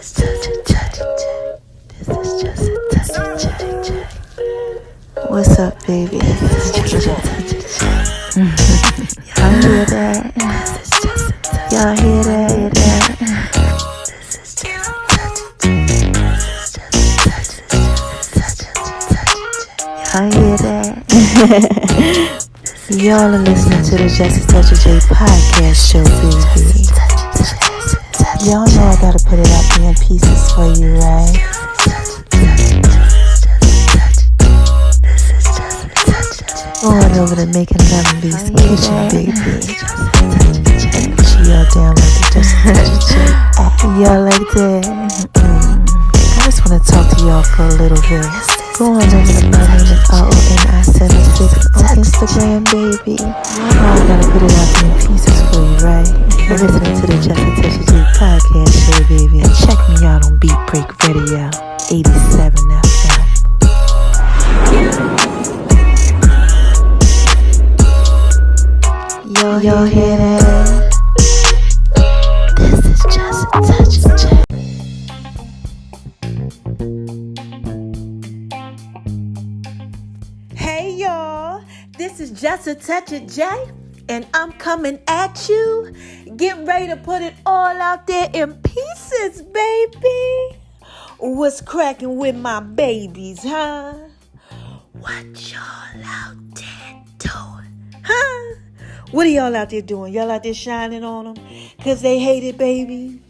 is just a touch. This is just a touch. What's up, baby? This is just a touch. Y'all hear that? Y'all hear that? This is just a touch. Y'all hear that? Y'all are listening to the Just a Touch of J podcast show, baby. Y'all know I gotta put it out there in pieces for you, right? Going over to making Lemon-B's kitchen, baby. She y'all down like the Just a Touch of J. Y'all like that? I just wanna talk to y'all for a little bit. Go on over to my name is RONI76 on Instagram, baby. Y'all know I gotta put it out there in pieces for you, right? You're listening to the Just a Touch of J podcast show, baby. And check me out on Beat Break Radio, 87 FM. Y'all hear that? This is Just a Touch of J. Hey y'all, this is Just a Touch of J, and I'm coming at you. Get ready to put it all out there in pieces, baby. What's cracking with my babies, huh? What y'all out there doing, huh? What are y'all out there doing? Y'all out there shining on them because they hate it, baby?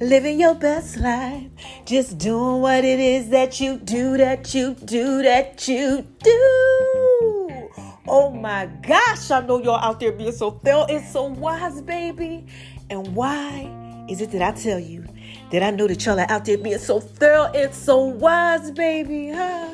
Living your best life, just doing what it is that you do. Oh my gosh, I know y'all out there being so thorough and so wise, baby. And why is it that I tell you that I know that y'all are out there being so thorough and so wise, baby, huh?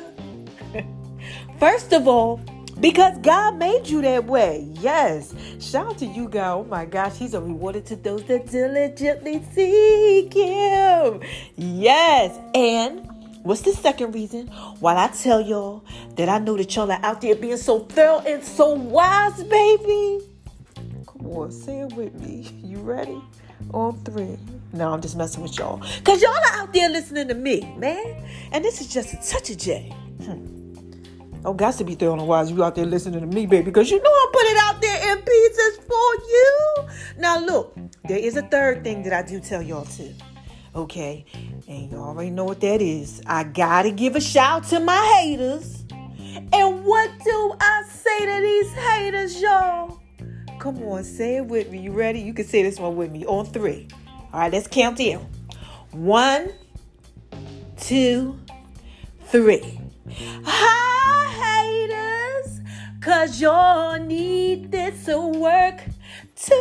First of all, because God made you that way. Yes. Shout out to you, God. Oh my gosh. He's a rewarder to those that diligently seek him. Yes. And what's the second reason why I tell y'all that I know that y'all are out there being so thorough and so wise, baby? Come on, say it with me. You ready? On 3. No, I'm just messing with y'all. Because y'all are out there listening to me, man. And this is Just a Touch of J. Oh, got to be thorough and wise. You out there listening to me, baby, because you know I put it out there in pieces for you. Now, look, there is a third thing that I do tell y'all too. Okay, and you already know what that is. I gotta give a shout to my haters. And what do I say to these haters, y'all? Come on, say it with me. You ready? You can say this one with me on 3. All right, let's count in. 1, 2, 3. Hi, haters, cause y'all need this work too.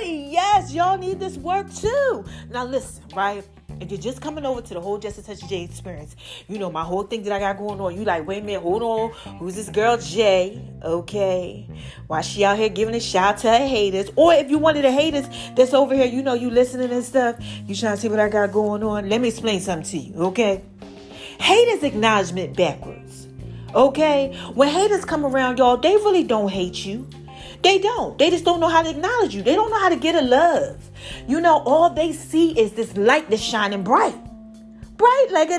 Yes, y'all need this work too. Now listen, right? If you're just coming over to the whole Just a Touch of J experience, you know my whole thing that I got going on. You like, wait a minute, hold on. Who's this girl J? Okay. Why she out here giving a shout to her haters? Or if you one of the haters that's over here, you know, you listening and stuff, you trying to see what I got going on. Let me explain something to you, okay? Haters acknowledgement backwards. Okay? When haters come around, y'all, they really don't hate you. They don't. They just don't know how to acknowledge you. They don't know how to get a love. You know, all they see is this light that's shining bright. Bright like a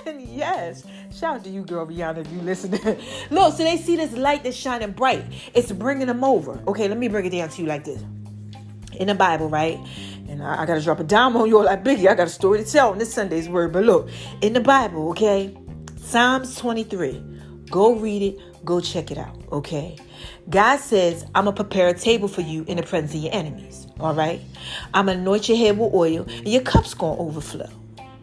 diamond. Yes. Shout out to you, girl, Rihanna, if you listening. Look, so they see this light that's shining bright. It's bringing them over. Okay, let me break it down to you like this. In the Bible, right? And I got to drop a dime on you all like Biggie. I got a story to tell on this Sunday's word. But look, in the Bible, okay? Psalms 23. Go read it. Go check it out, okay? God says, I'm going to prepare a table for you in the presence of your enemies, all right? I'm going to anoint your head with oil, and your cup's going to overflow,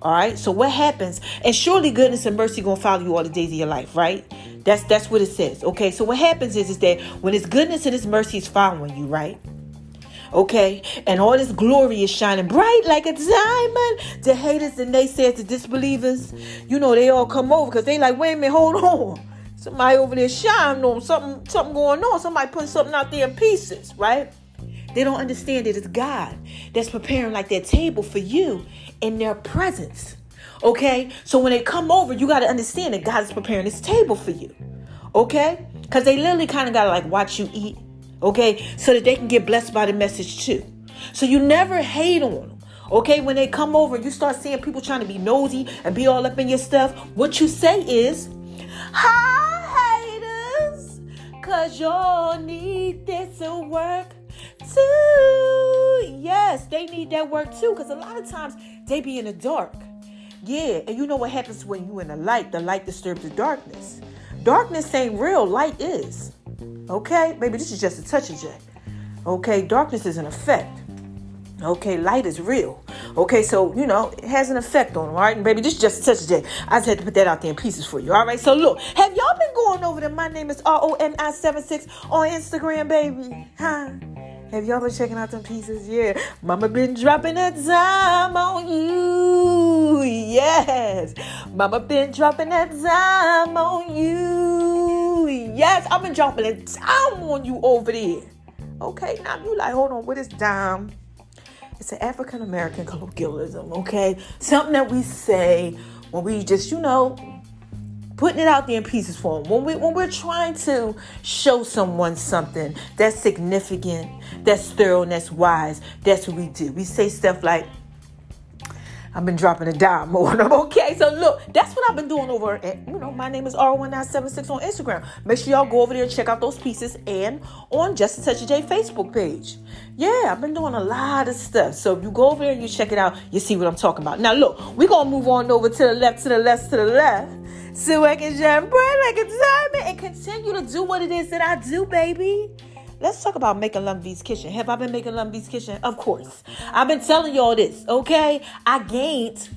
all right? So what happens? And surely goodness and mercy going to follow you all the days of your life, right? That's what it says, okay? So what happens is that when his goodness and his mercy is following you, right? Okay, and all this glory is shining bright like a diamond. The haters, the naysayers, the disbelievers, you know, they all come over because they like, wait a minute, hold on. Somebody over there shining on something going on. Somebody putting something out there in pieces, right? They don't understand that it's God that's preparing like that table for you in their presence. Okay, so when they come over, you got to understand that God is preparing this table for you. Okay, because they literally kind of got to like watch you eat. Okay, so that they can get blessed by the message too. So you never hate on them. Okay, when they come over and you start seeing people trying to be nosy and be all up in your stuff, what you say is, hi, haters, because y'all need this work too. Yes, they need that work too, because a lot of times they be in the dark. Yeah, and you know what happens when you in the light? The light disturbs the darkness. Darkness ain't real, light is. Okay, baby, this is just a touch of J. Okay, darkness is an effect. Okay, light is real. Okay, so, it has an effect on them, all right? And baby, this is just a touch of J. I just had to put that out there in pieces for you, all right? So, look, have y'all been going over to My Name is RONI76 on Instagram, baby? Huh? Have y'all been checking out them pieces? Yeah. Mama been dropping a dime on you. Yes. Mama been dropping that dime on you. Yes, I've been dropping a dime on you over there. Okay, now you like, hold on, what is dime? It's an African American colloquialism, okay? Something that we say when we just, putting it out there in pieces for them. When we're trying to show someone something that's significant, that's thorough, and that's wise, that's what we do. We say stuff like, I've been dropping a dime on them. Okay, so look, that's what I've been doing over at, My Name is R1976 on Instagram. Make sure y'all go over there and check out those pieces and on Just a Touch of J Facebook page. Yeah, I've been doing a lot of stuff. So if you go over there and you check it out, you see what I'm talking about. Now look, we're going to move on over to the left, so I can shine bright like a diamond and continue to do what it is that I do, baby. Let's talk about making Lum V's Kitchen. Have I been making Lum V's Kitchen? Of course. I've been telling y'all this, okay? I gained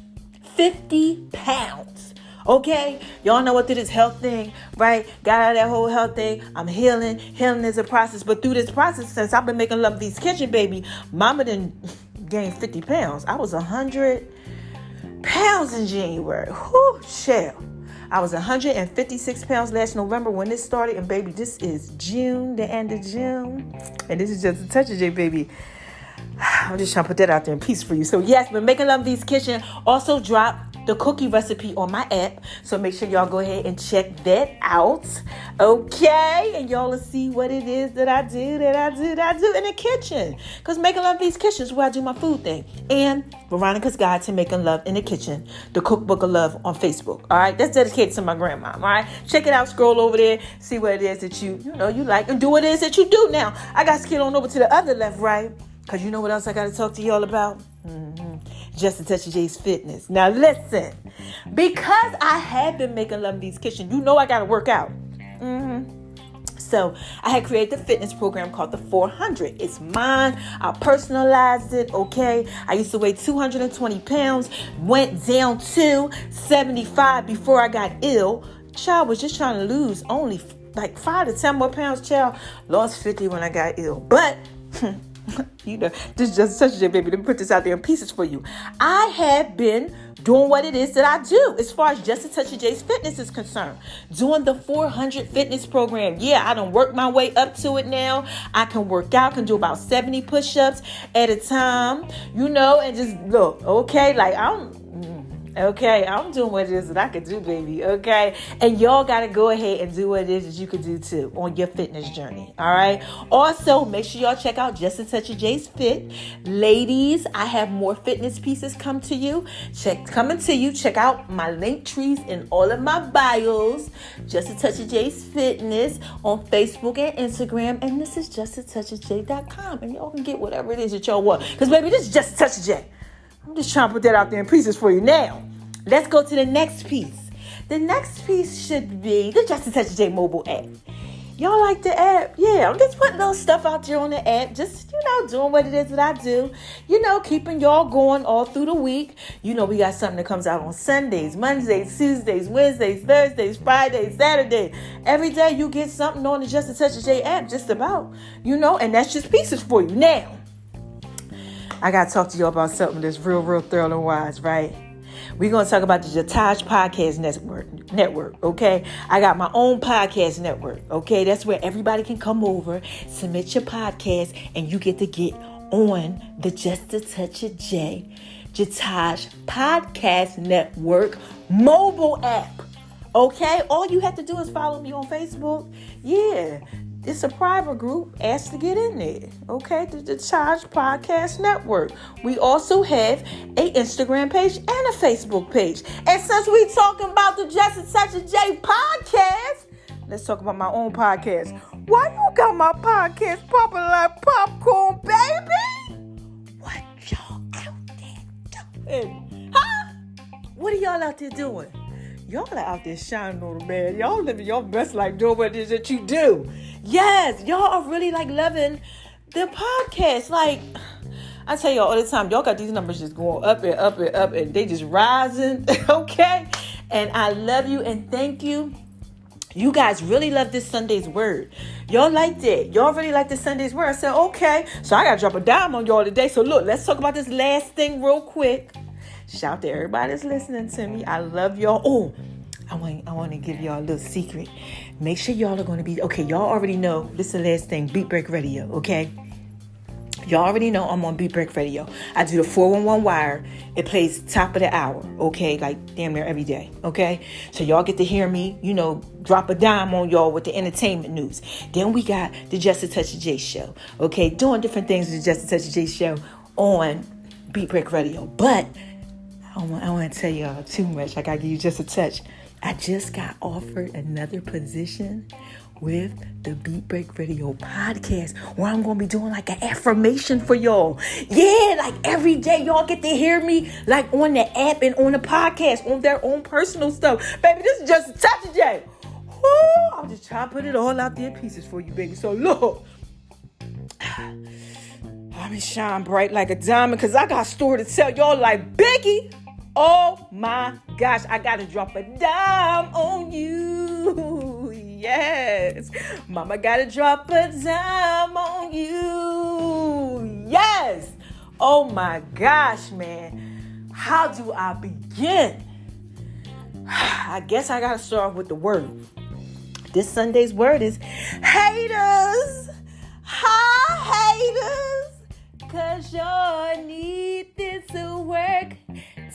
50 pounds, okay? Y'all know what through this health thing, right? Got out of that whole health thing. I'm healing. Healing is a process. But through this process, since I've been making Lum V's Kitchen, baby, mama done gained 50 pounds. I was 100 pounds in January. Whew, chill. I was 156 pounds last November when this started. And baby, this is June, the end of June. And this is just a touch of J, baby. I'm just trying to put that out there in peace for you. So yes, been making Lum V's Kitchen. Also dropped the cookie recipe on my app. So make sure y'all go ahead and check that out. Okay. And y'all will see what it is that I do in the kitchen. Because making Lum V's Kitchen is where I do my food thing. And Veronica's Guide to Making Love in the Kitchen, the Cookbook of Love on Facebook. All right. That's dedicated to my grandma. All right. Check it out. Scroll over there. See what it is that you like. And do what it is that you do now. I got to skid on over to the other left, right? Because you know what else I got to talk to y'all about? Just a Touch of J's Fitness. Now listen, because I have been making Lum V's Kitchen, I got to work out. So I had created the fitness program called the 400. It's mine. I personalized it, okay? I used to weigh 220 pounds, went down to 75 before I got ill. Child was just trying to lose only like 5 to 10 more pounds, child. Lost 50 when I got ill. But this is just such a baby. Let me put this out there in pieces for you. I have been doing what it is that I do as far as Just a Touch of J's Fitness is concerned. Doing the 400 fitness program. Yeah, I done worked my way up to it now. I can work out, can do about 70 push-ups at a time, and just look, okay, like I'm doing what it is that I could do, baby, okay? And y'all got to go ahead and do what it is that you could do, too, on your fitness journey, all right? Also, make sure y'all check out Just a Touch of J's Fit. Ladies, I have more fitness pieces coming to you. Check out my link trees in all of my bios. Just a Touch of J's Fitness on Facebook and Instagram. And this is justatouchofj.com. And y'all can get whatever it is that y'all want. Because, baby, this is Just a Touch of J. I'm just trying to put that out there in pieces for you now. Let's go to the next piece. The next piece should be the Just a Touch of J mobile app. Y'all like the app? Yeah, I'm just putting little stuff out there on the app. Just, doing what it is that I do. Keeping y'all going all through the week. We got something that comes out on Sundays, Mondays, Tuesdays, Wednesdays, Thursdays, Fridays, Saturday. Every day you get something on the Just a Touch of J app, just about, and that's just pieces for you. Now, I got to talk to you about something that's real, real thorough and wise, right? We're going to talk about the Jataj Podcast Network, okay? I got my own podcast network, okay? That's where everybody can come over, submit your podcast, and you get to get on the Just a Touch of J Jataj Podcast Network mobile app, okay? All you have to do is follow me on Facebook. Yeah. it's a private group. Ask to get in there. Okay, the Charge Podcast Network. We also have a Instagram page and a Facebook page. And since we talking about the Just a Touch of J podcast, let's talk about my own podcast. Why you got my podcast popping like popcorn, baby? What y'all out there doing? Huh? What are y'all out there doing? Y'all are out there shining on the man. Y'all living your best life doing what it is that you do. Yes, y'all are really like loving the podcast. Like, I tell y'all all the time, y'all got these numbers just going up and up and up and they just rising. Okay? And I love you and thank you. You guys really love this Sunday's word. Y'all like that. Y'all really like this Sunday's word. I said, okay. So I got to drop a dime on y'all today. So look, let's talk about this last thing real quick. Shout out to everybody that's listening to me. I love y'all. Oh, I want to give y'all a little secret. Make sure y'all are going to be, okay, y'all already know, this is the last thing, Beat Break Radio, okay? Y'all already know I'm on Beat Break Radio. I do the 411 wire. It plays top of the hour, okay? Like damn near every day, okay? So y'all get to hear me, drop a dime on y'all with the entertainment news. Then we got the Just a Touch of J show, okay? Doing different things with the Just a Touch of J show on Beat Break Radio. But I don't want to tell y'all too much. I got to give you just a touch. I just got offered another position with the Beat Break Radio podcast where I'm going to be doing like an affirmation for y'all. Yeah, like every day y'all get to hear me like on the app and on the podcast on their own personal stuff. Baby, this is just a touch of J. Woo, I'm just trying to put it all out there in pieces for you, baby. So look. Let me shine bright like a diamond because I got a story to tell y'all like Biggie. Oh my gosh, I got to drop a dime on you. Yes. Mama got to drop a dime on you. Yes. Oh my gosh, man. How do I begin? I guess I got to start with the word. This Sunday's word is haters. Hi, haters. Cause y'all need this to work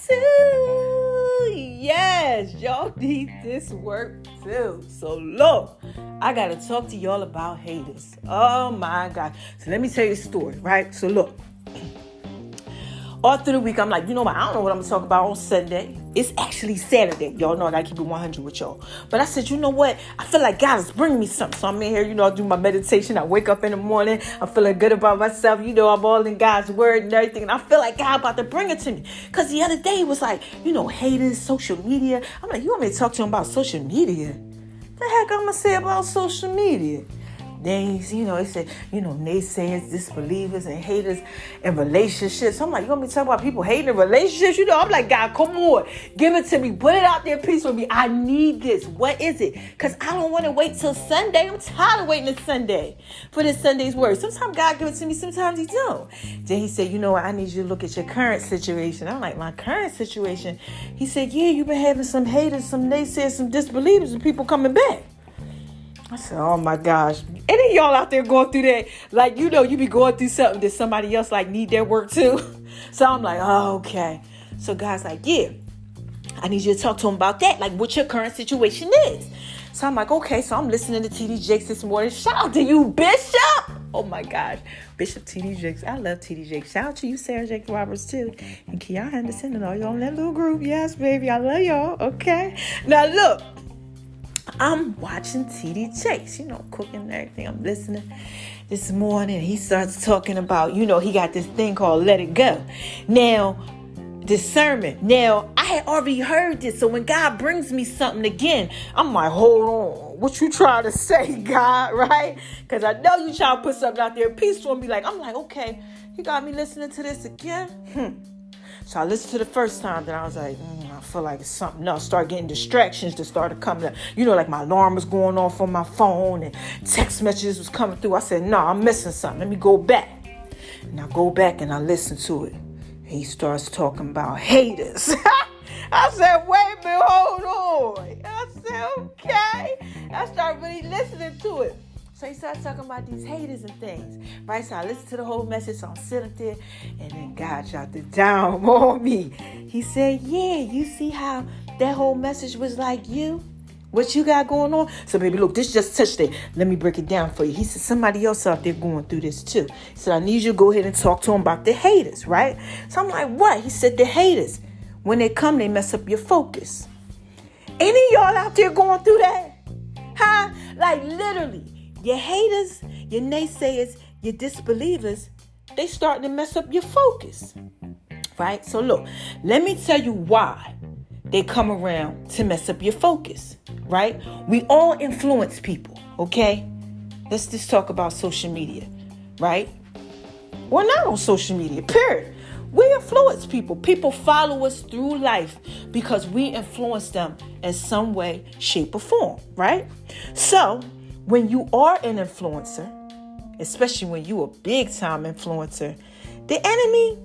too. Yes, y'all need this work too. So look, I gotta talk to y'all about haters. Oh my God. So let me tell you a story, right? So look, all through the week, I'm like, you know what? I don't know what I'm going to talk about on Sunday. It's actually Saturday. Y'all know I got to keep it 100 with y'all. But I said, you know what? I feel like God is bringing me something. So I'm in here, I do my meditation. I wake up in the morning. I'm feeling good about myself. I'm all in God's word and everything. And I feel like God about to bring it to me. Because the other day it was like, haters, social media. I'm like, you want me to talk to him about social media? The heck I'm going to say about social media? Then, they said, naysayers, disbelievers, and haters in relationships. I'm like, you want me to talk about people hating in relationships? I'm like, God, come on. Give it to me. Put it out there, peace with me. I need this. What is it? Because I don't want to wait till Sunday. I'm tired of waiting till Sunday for this Sunday's word. Sometimes God gives it to me. Sometimes he don't. Then he said, I need you to look at your current situation. I'm like, my current situation? He said, yeah, you've been having some haters, some naysayers, some disbelievers, and people coming back. I said, oh my gosh. Any of y'all out there going through that? Like, you be going through something that somebody else like need their work too. So I'm like, oh, okay. So God's like, yeah, I need you to talk to him about that. Like what your current situation is. So I'm like, okay. So I'm listening to TD Jakes this morning. Shout out to you, Bishop. Oh my gosh. Bishop TD Jakes. I love TD Jakes. Shout out to you, Sarah Jakes Roberts too. And Kiara Henderson and all y'all in that little group. Yes, baby. I love y'all. Okay. Now look. I'm watching TD Jakes, cooking and everything. I'm listening this morning. He starts talking about, he got this thing called Let It Go. Now, discernment. Now, I had already heard this. So when God brings me something again, I'm like, hold on. What you trying to say, God, right? Because I know you trying to put something out there. Peaceful and be like, I'm like, okay, he got me listening to this again. So I listened to the first time, then I was like, I feel like it's something else. Start getting distractions that started coming up. Like my alarm was going off on my phone and text messages was coming through. I said, no, I'm missing something. Let me go back. And I go back and I listen to it. He starts talking about haters. I said, wait a minute, hold on. I said, okay. I started really listening to it. So he started talking about these haters and things, right? So I listened to the whole message, so I'm sitting there, and then God dropped it down on me. He said, yeah, you see how that whole message was like you? What you got going on? So, baby, look, this just touched it. Let me break it down for you. He said, somebody else out there going through this too. He said, I need you to go ahead and talk to him about the haters, right? So I'm like, what? He said, the haters, when they come, they mess up your focus. Any of y'all out there going through that? Huh? Like, literally, your haters, your naysayers, your disbelievers, they starting to mess up your focus, right? So, look, let me tell you why they come around to mess up your focus, right? We all influence people, okay? Let's just talk about social media, right? We're not on social media, period. We influence people. People follow us through life because we influence them in some way, shape, or form, right? So when you are an influencer, especially when you a big time influencer, the enemy,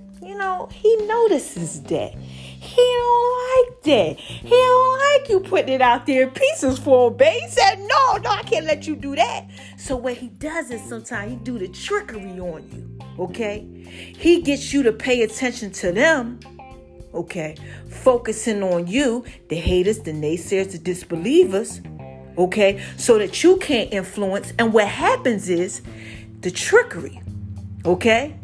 he notices that. He don't like that. He don't like you putting it out there in pieces for him, babe. He said, no, I can't let you do that. So what he does is sometimes he do the trickery on you, okay? He gets you to pay attention to them, okay? Focusing on you, the haters, the naysayers, the disbelievers, okay? So that you can't influence. And what happens is the trickery, okay?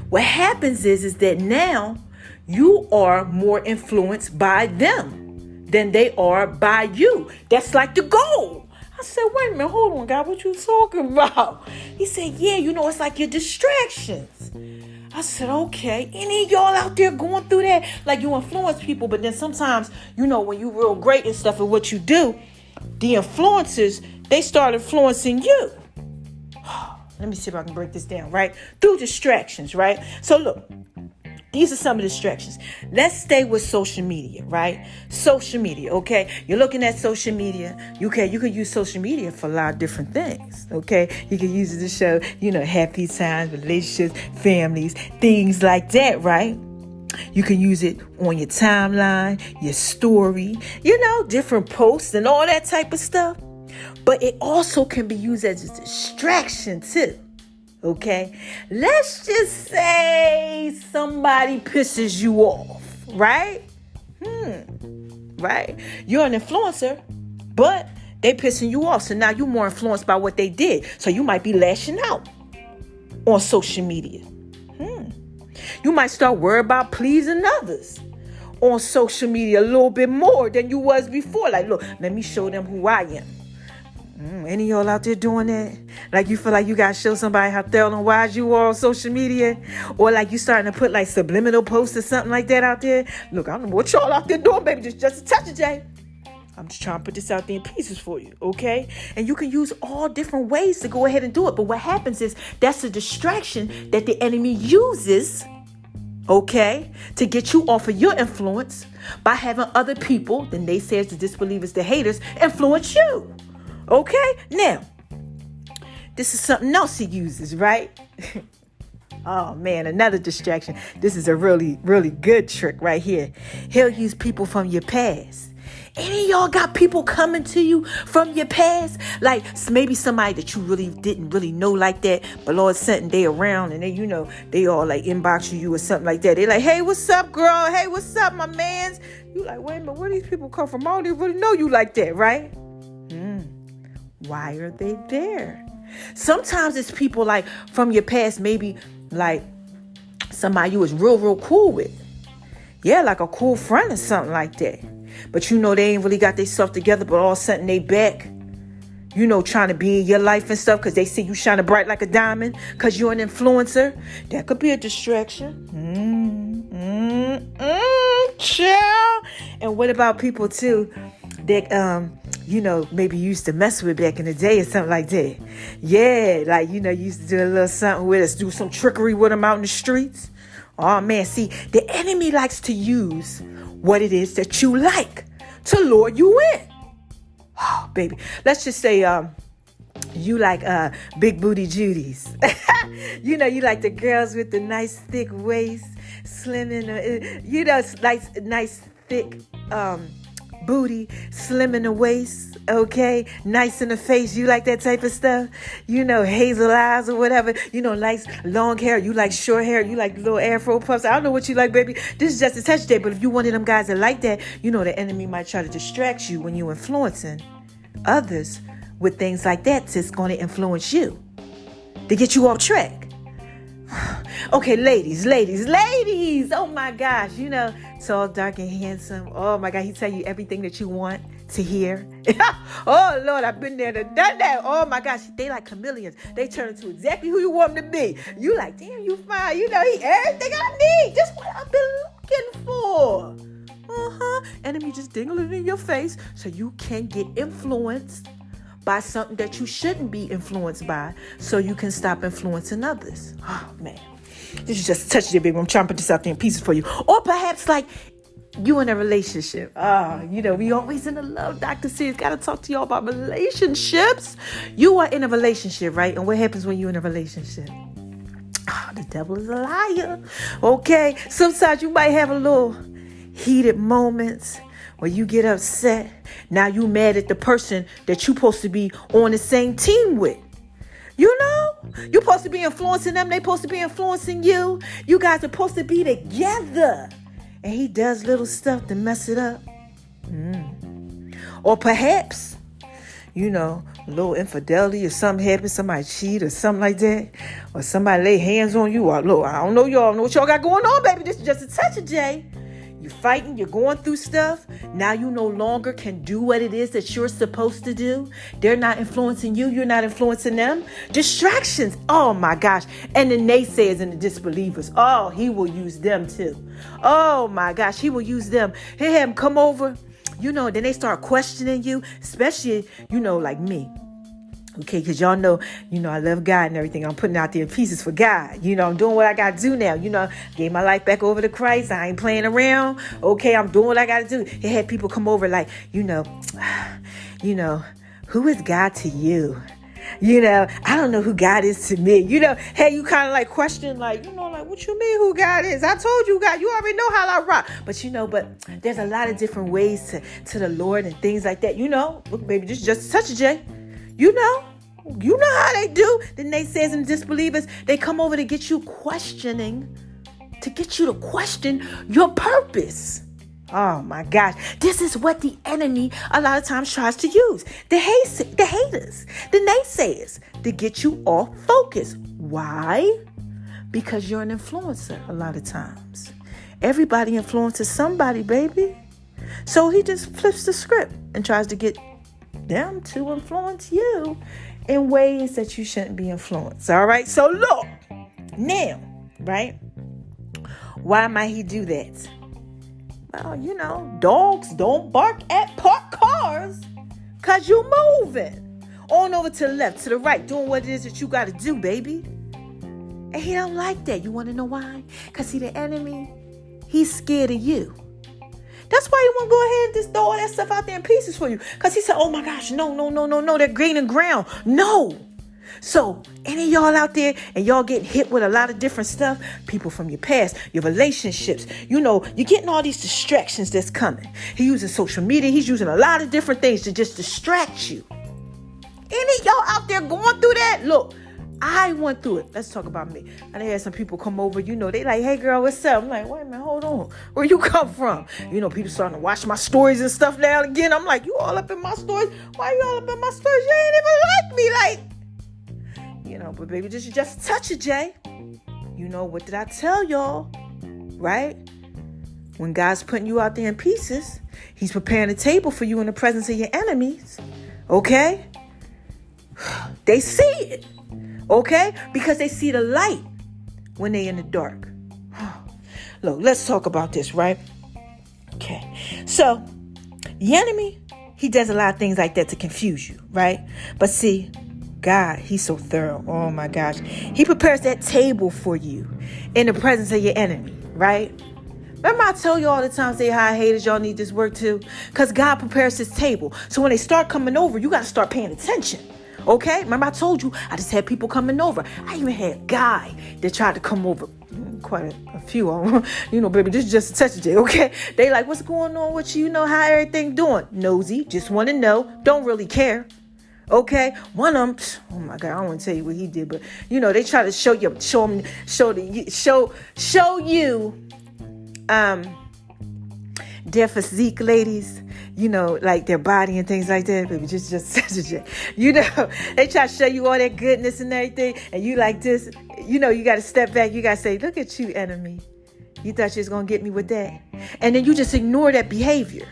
What happens is that now you are more influenced by them than they are by you. That's like the goal. I said, wait a minute, hold on, God, what you talking about? He said, yeah, it's like your distractions. I said, okay, any of y'all out there going through that? Like you influence people, but then sometimes, when you real great and stuff at what you do, the influencers, they start influencing you. Let me see if I can break this down, right? Through distractions, right? So look, these are some of the distractions. Let's stay with social media, right? Social media, okay? You're looking at social media. You can use social media for a lot of different things, okay? You can use it to show, happy times, relationships, families, things like that, right? You can use it on your timeline, your story, different posts and all that type of stuff. But it also can be used as a distraction too. Okay, let's just say somebody pisses you off, right? Right? You're an influencer, but they pissing you off. So now you're more influenced by what they did. So you might be lashing out on social media. You might start worrying about pleasing others on social media a little bit more than you was before. Like, look, let me show them who I am. Any of y'all out there doing that? Like you feel like you gotta show somebody how thorough and wise you are on social media? Or like you starting to put like subliminal posts or something like that out there? Look, I don't know what y'all out there doing, baby. Just a touch of Jay. I'm just trying to put this out there in pieces for you, okay? And you can use all different ways to go ahead and do it. But what happens is that's a distraction that the enemy uses, okay, to get you off of your influence by having other people, the naysayers, the disbelievers, the haters, influence you. Okay, now, this is something else he uses, right? Oh, man, another distraction. This is a really, really good trick right here. He'll use people from your past. Any of y'all got people coming to you from your past? Like maybe somebody that you really didn't really know like that, but Lord sent they around and they, they all like inbox you or something like that. They like, hey, what's up, girl? Hey, what's up, my mans? You like, wait a minute, where these people come from? I don't even really know you like that, right? Why are they there? Sometimes it's people like from your past, maybe like somebody you was real, real cool with. Yeah, like a cool friend or something like that. But they ain't really got their stuff together, but all of a sudden they back, trying to be in your life and stuff because they see you shining bright like a diamond because you're an influencer. That could be a distraction. Chill. And what about people too that, maybe you used to mess with back in the day or something like that. Yeah, like, you used to do a little something with us, do some trickery with them out in the streets. Oh, man, see, the enemy likes to use what it is that you like to lure you in. Oh, baby, let's just say you like big booty Judies. You like the girls with the nice thick waist, slim in the, nice thick booty, slim in the waist, okay, nice in the face. You like that type of stuff? Hazel eyes or whatever. Nice long hair. You like short hair. You like little afro puffs. I don't know what you like, baby. This is just a touch day. But if you one of them guys that like that, the enemy might try to distract you when you're influencing others with things like that that's going to influence you, to get you off track. Okay, ladies. Oh my gosh, tall, dark, and handsome. Oh my God, he tell you everything that you want to hear. Oh Lord, I've been there and done that. Oh my gosh, they like chameleons. They turn into exactly who you want them to be. You like, damn, you fine. He everything I need. Just what I've been looking for. Enemy just dingling in your face so you can get influenced by something that you shouldn't be influenced by, so you can stop influencing others. Oh man, this is just a touch of your baby. I'm trying to put this out there in pieces for you. Or perhaps like you in a relationship. We always in a love Dr. C's gotta talk to y'all about relationships. You are in a relationship, right? And what happens when you're in a relationship? The devil is a liar. Okay, sometimes you might have a little heated moments where you get upset. Now you mad at the person that you supposed to be on the same team with. You're supposed to be influencing them. They supposed to be influencing you. You guys are supposed to be together. And he does little stuff to mess it up. Or perhaps, a little infidelity or something happens. Somebody cheat or something like that. Or somebody lay hands on you. Or, look, I don't know y'all. I don't know what y'all got going on, baby. This is just a touch of J. You're fighting, you're going through stuff. Now you no longer can do what it is that you're supposed to do. They're not influencing you. You're not influencing them. Distractions. Oh my gosh. And the naysayers and the disbelievers. Oh, he will use them too. Oh my gosh. He will use them. He'll have them come over. Then they start questioning you, especially, like me. Okay, because y'all know, I love God and everything. I'm putting out there pieces for God. I'm doing what I got to do now. Gave my life back over to Christ. I ain't playing around. Okay, I'm doing what I got to do. It had people come over like, who is God to you? I don't know who God is to me. Hey, you kind of like question, like, what you mean who God is? I told you, God, you already know how I rock. But, but there's a lot of different ways to the Lord and things like that. Look, baby, this is just such a J. You know how they do. The naysayers and disbelievers, they come over to get you questioning, to get you to question your purpose. Oh my gosh. This is what the enemy a lot of times tries to use. The haters, the naysayers, to get you off focus. Why? Because you're an influencer a lot of times. Everybody influences somebody, baby. So he just flips the script and tries to get them to influence you in ways that you shouldn't be influenced. All right. So look now, right? Why might he do that? Well, dogs don't bark at parked cars because you're moving on over to the left, to the right, doing what it is that you got to do, baby. And he don't like that. You want to know why? Because the enemy, he's scared of you. That's why you want to go ahead and just throw all that stuff out there in pieces for you. Because he said, oh my gosh, no, they're gaining ground. No. So any of y'all out there and y'all getting hit with a lot of different stuff, people from your past, your relationships, you're getting all these distractions that's coming. He using social media. He's using a lot of different things to just distract you. Any of y'all out there going through that? Look, I went through it. Let's talk about me. I had some people come over, they like, hey girl, what's up? I'm like, wait a minute, hold on. Where you come from? People starting to watch my stories and stuff now and again. I'm like, you all up in my stories? Why you all up in my stories? You ain't even like me. But baby, this is just a touch of Jay. What did I tell y'all? Right? When God's putting you out there in pieces, he's preparing a table for you in the presence of your enemies. Okay? They see it. Okay? Because they see the light when they in the dark. Look, let's talk about this, right? Okay. So, the enemy, he does a lot of things like that to confuse you, right? But see, God, he's so thorough. Oh my gosh. He prepares that table for you in the presence of your enemy, right? Remember I tell you all the time, say how haters, y'all need this work too? Because God prepares his table. So when they start coming over, you got to start paying attention. Okay? Remember I told you, I just had people coming over. I even had a guy that tried to come over. Quite a few of them. Baby, this is just a touch of it, okay? They like, what's going on with you? How everything doing? Nosy, just want to know. Don't really care. Okay, one of them, oh my God, I don't want to tell you what he did, but they try to show you their physique, ladies. like their body and things like that. Baby, just they try to show you all that goodness and everything. And you like this, you got to step back. You got to say, look at you, enemy. You thought you was going to get me with that. And then you just ignore that behavior.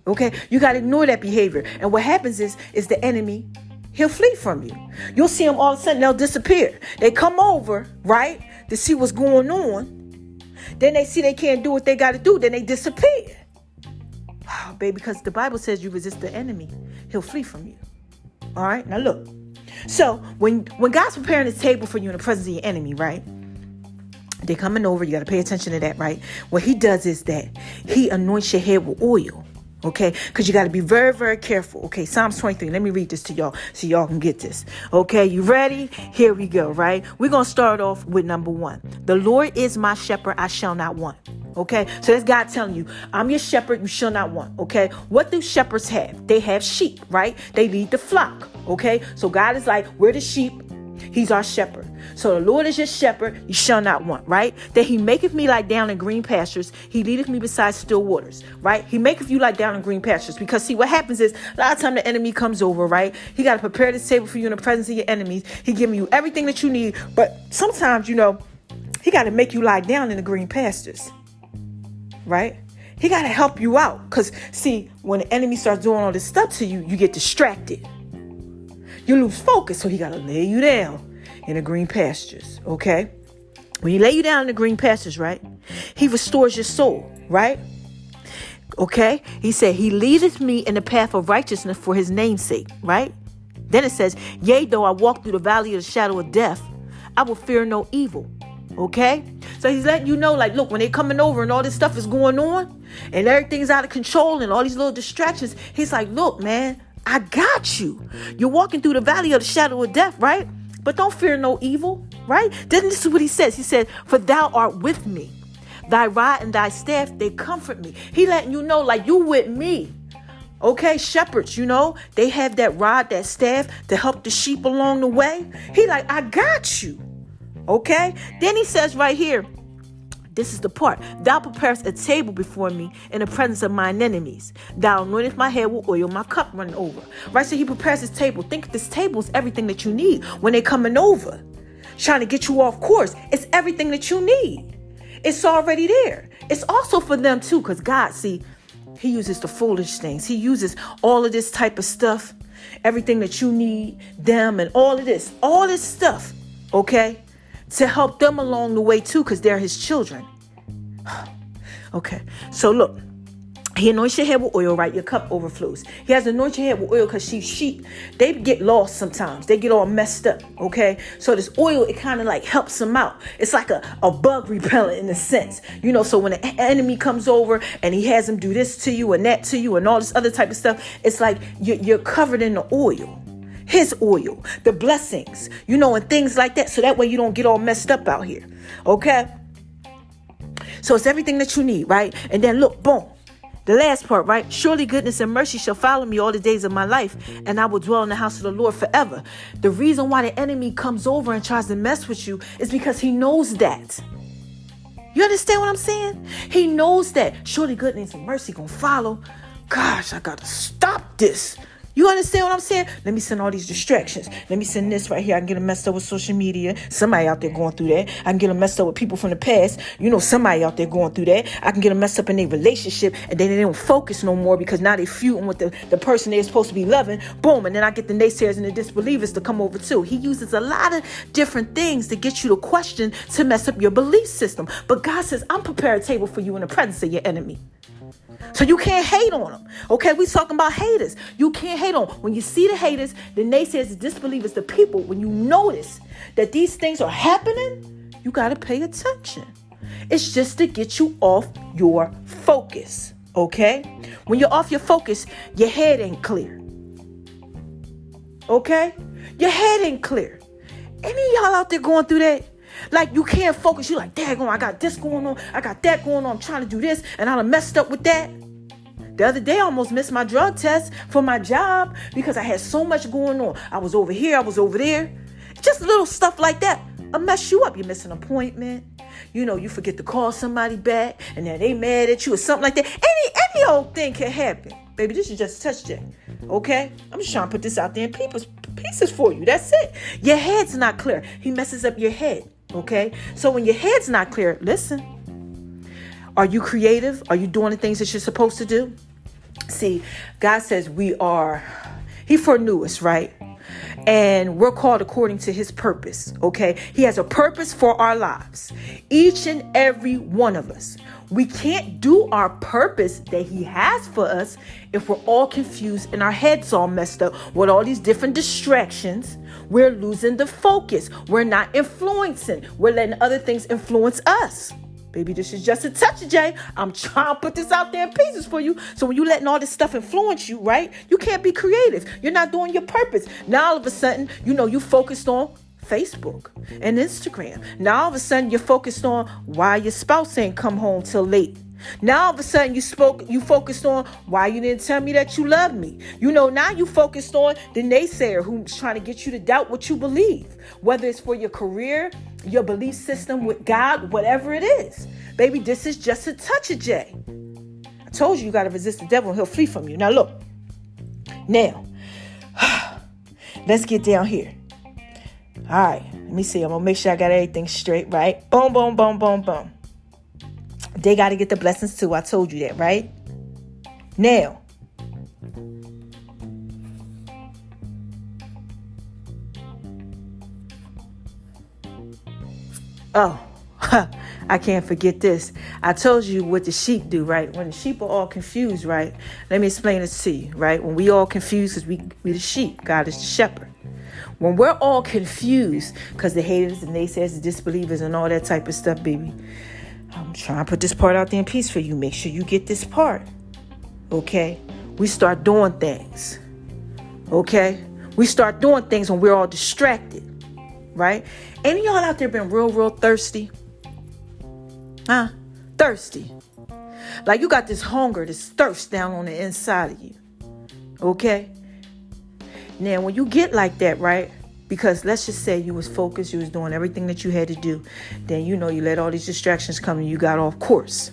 Okay, you got to ignore that behavior. And what happens is the enemy, he'll flee from you. You'll see them all of a sudden, they'll disappear. They come over, right, to see what's going on. Then they see they can't do what they got to do. Then they disappear. Oh, baby, because the Bible says you resist the enemy, he'll flee from you. All right, now look. So when God's preparing his table for you in the presence of your enemy, right, they're coming over. You got to pay attention to that, right? What he does is that he anoints your head with oil. Okay, because you got to be very, very careful. Okay, Psalms 23. Let me read this to y'all so y'all can get this. Okay, you ready? Here we go, right? We're going to start off with number 1. The Lord is my shepherd, I shall not want. Okay, so that's God telling you, I'm your shepherd, you shall not want. Okay, what do shepherds have? They have sheep, right? They lead the flock. Okay, so God is like, we're the sheep. He's our shepherd. So the Lord is your shepherd, you shall not want, right? That he maketh me lie down in green pastures. He leadeth me beside still waters, right? He maketh you lie down in green pastures. Because see, what happens is a lot of time the enemy comes over, right? He got to prepare this table for you in the presence of your enemies. He giving you everything that you need. But sometimes, he got to make you lie down in the green pastures, right? He got to help you out. Because see, when the enemy starts doing all this stuff to you, you get distracted. You lose focus, so he got to lay you down in the green pastures, okay? When he lay you down in the green pastures, right, he restores your soul, right? Okay? He said, he leadeth me in the path of righteousness for his name's sake, right? Then it says, yea, though I walk through the valley of the shadow of death, I will fear no evil, okay? So he's letting you know, like, look, when they're coming over and all this stuff is going on and everything's out of control and all these little distractions, he's like, look, man, I got you. You're walking through the valley of the shadow of death, right? But don't fear no evil, right? Then this is what he says. He said, for thou art with me. Thy rod and thy staff, they comfort me. He letting you know, like, you with me. Okay, shepherds, they have that rod, that staff to help the sheep along the way. He like, I got you. Okay? Then he says right here, this is the part. Thou preparest a table before me in the presence of mine enemies. Thou anointest my head with oil, my cup running over. Right? So he prepares his table. Think this table is everything that you need when they're coming over. Trying to get you off course. It's everything that you need. It's already there. It's also for them too, because God, see, he uses the foolish things. He uses all of this type of stuff. Everything that you need, them and all this stuff. Okay? To help them along the way too, because they're his children. Okay, so look, he anoints your head with oil, right? Your cup overflows. He has anointed your head with oil because sheep, they get lost sometimes. They get all messed up, okay? So this oil, it kind of like helps them out. It's like a bug repellent in a sense. So when an enemy comes over and he has them do this to you and that to you and all this other type of stuff, it's like you're covered in the oil. His oil, the blessings, and things like that. So that way you don't get all messed up out here. Okay. So it's everything that you need, right? And then look, boom, the last part, right? Surely goodness and mercy shall follow me all the days of my life, and I will dwell in the house of the Lord forever. The reason why the enemy comes over and tries to mess with you is because he knows that. You understand what I'm saying? He knows that surely goodness and mercy gonna follow. Gosh, I gotta stop this. You understand what I'm saying? Let me send all these distractions. Let me send this right here. I can get them messed up with social media. Somebody out there going through that. I can get them messed up with people from the past. Somebody out there going through that. I can get them messed up in their relationship, and then they don't focus no more because now they feuding with the person they're supposed to be loving. Boom. And then I get the naysayers and the disbelievers to come over too. He uses a lot of different things to get you to question, to mess up your belief system. But God says, I'm prepared a table for you in the presence of your enemy. So you can't hate on them. Okay, we talking about haters. You can't hate on them. When you see the haters, the naysayers, the disbelievers, the people, when you notice that these things are happening, you got to pay attention. It's just to get you off your focus. Okay? When you're off your focus, your head ain't clear. Okay? Your head ain't clear. Any of y'all out there going through that? Like, you can't focus. You're like, daggone, I got this going on. I got that going on. I'm trying to do this, and I done messed up with that. The other day, I almost missed my drug test for my job because I had so much going on. I was over here. I was over there. Just little stuff like that. It'll mess you up. You miss an appointment. You forget to call somebody back, and then they mad at you or something like that. Any old thing can happen. Baby, this is just a touch J. Okay? I'm just trying to put this out there in pieces for you. That's it. Your head's not clear. He messes up your head. Okay? So when your head's not clear, listen. Are you creative? Are you doing the things that you're supposed to do? See, God says He foreknew us, right? And we're called according to his purpose. Okay? He has a purpose for our lives. Each and every one of us. We can't do our purpose that he has for us if we're all confused and our heads all messed up with all these different distractions. We're losing the focus. We're not influencing. We're letting other things influence us. Baby, this is just a touch of J. I'm trying to put this out there in pieces for you. So when you letting all this stuff influence you, right? You can't be creative. You're not doing your purpose. Now all of a sudden, you focused on Facebook and Instagram. Now all of a sudden you're focused on why your spouse ain't come home till late. Now all of a sudden you focused on why you didn't tell me that you love me. Now you focused on the naysayer who's trying to get you to doubt what you believe, whether it's for your career, your belief system with God, whatever it is. Baby, this is just a touch of J. I told you got to resist the devil and he'll flee from you. Now look, let's get down here. All right, let me see. I'm going to make sure I got everything straight, right? Boom, boom, boom, boom, boom. They got to get the blessings too. I told you that, right? Now, I can't forget this. I told you what the sheep do, right? When the sheep are all confused, right? Let me explain this to you, right? When we all confused because we the sheep, God is the shepherd. When we're all confused because the haters, the naysayers, the disbelievers, and all that type of stuff, baby, I'm trying to put this part out there in peace for you. Make sure you get this part. Okay? We start doing things. Okay? We start doing things when we're all distracted. Right? Any of y'all out there been real thirsty? Thirsty. Like you got this hunger, this thirst down on the inside of you. Okay? Now, when you get like that, right? Because let's just say you was focused, you was doing everything that you had to do. Then, you let all these distractions come and you got off course.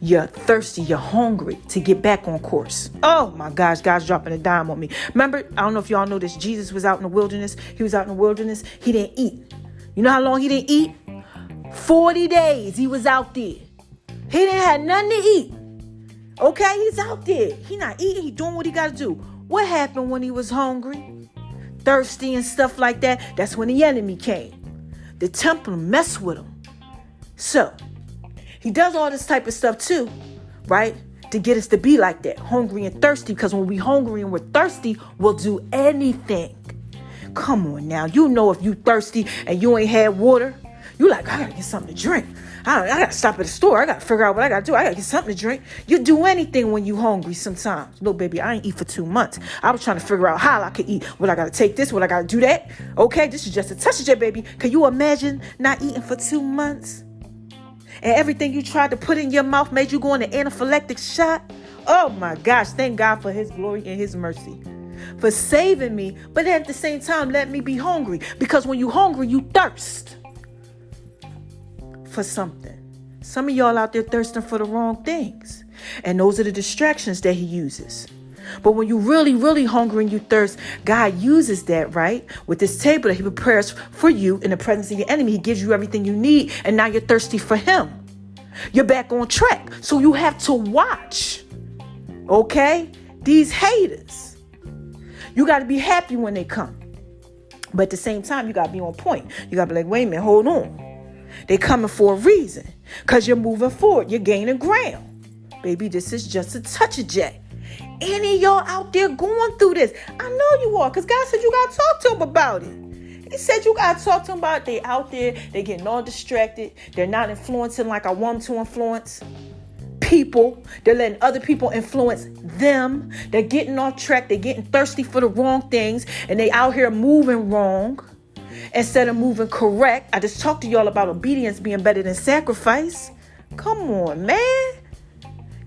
You're thirsty, you're hungry to get back on course. Oh my gosh, God's dropping a dime on me. Remember, I don't know if y'all know this, Jesus was out in the wilderness. He was out in the wilderness. He didn't eat. You know how long he didn't eat? 40 days he was out there. He didn't have nothing to eat. Okay, he's out there. He not eating, he doing what he got to do. What happened when he was hungry, thirsty and stuff like that? That's when the enemy came. The temple messed with him. So, he does all this type of stuff too, right? To get us to be like that, hungry and thirsty. Because when we hungry and we're thirsty, we'll do anything. Come on now. If you thirsty and you ain't had water, you like, I got to get something to drink. I got to stop at the store. I got to figure out what I got to do. I got to get something to drink. You do anything when you hungry sometimes. No, baby, I ain't eat for 2 months. I was trying to figure out how I could eat. What I got to take this, what I got to do that. Okay, this is just a touch of it, baby. Can you imagine not eating for 2 months? And everything you tried to put in your mouth made you go on an anaphylactic shot? Oh my gosh, thank God for his glory and his mercy. For saving me, but at the same time, let me be hungry. Because when you hungry, you thirst for something. Some of y'all out there thirsting for the wrong things. And those are the distractions that he uses. But when you really hungry and you thirst, God uses that, right? With this table that he prepares for you in the presence of your enemy. He gives you everything you need. And now you're thirsty for him. You're back on track. So you have to watch. Okay? These haters. You got to be happy when they come. But at the same time, you got to be on point. You got to be like, wait a minute, hold on. They coming for a reason. Because you're moving forward. You're gaining ground. Baby, this is just a touch of J. Any of y'all out there going through this? I know you are, because God said you got to talk to him about it. He said you got to talk to him about it. They out there, they getting all distracted. They're not influencing like I want them to influence people. They're letting other people influence them. They're getting off track. They're getting thirsty for the wrong things. And they out here moving wrong instead of moving correct. I just talked to y'all about obedience being better than sacrifice. Come on, man.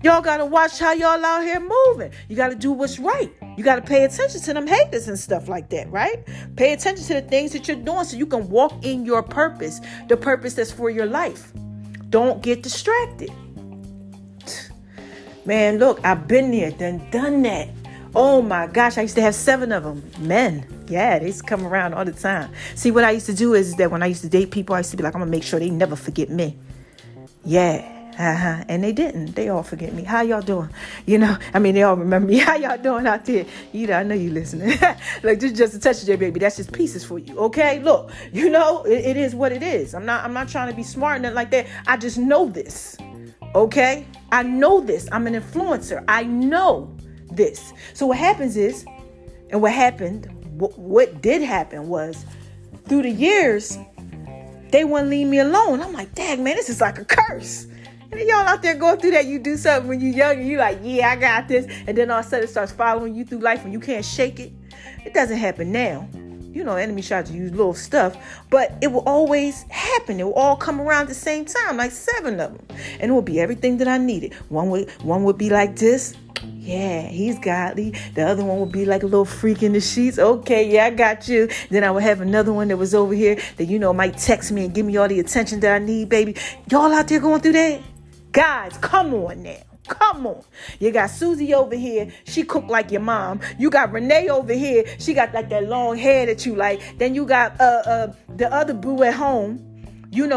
Y'all got to watch how y'all out here moving. You got to do what's right. You got to pay attention to them haters and stuff like that, right? Pay attention to the things that you're doing so you can walk in your purpose, the purpose that's for your life. Don't get distracted. Man, look, I've been there, done that. Oh my gosh, I used to have 7 of them. Men. Yeah, they used to come around all the time. See, what I used to do is that when I used to date people, I used to be like, I'm going to make sure they never forget me. Yeah. And they didn't. They all forget me. How y'all doing? They all remember me. How y'all doing out there? I know you listening. Like, this is just a touch of J, baby. That's just pieces for you. Okay? Look, it is what it is. I'm not trying to be smart and nothing like that. I just know this. Okay? I know this. I'm an influencer. I know this. So what happens is, and what happened, what did happen was, through the years, they wouldn't leave me alone. I'm like, dang, man, this is like a curse. And then y'all out there going through that. You do something when you're young and you're like, yeah, I got this. And then all of a sudden it starts following you through life and you can't shake it. It doesn't happen now. Enemy tried to use little stuff, but it will always happen. It will all come around at the same time, like 7 of them. And it will be everything that I needed. One would be like this. Yeah, he's godly. The other one would be like a little freak in the sheets. Okay, yeah, I got you. Then I would have another one that was over here that, might text me and give me all the attention that I need, baby. Y'all out there going through that? Guys, come on now. Come on. You got Susie over here. She cook like your mom. You got Renee over here. She got like that long hair that you like. Then you got the other boo at home.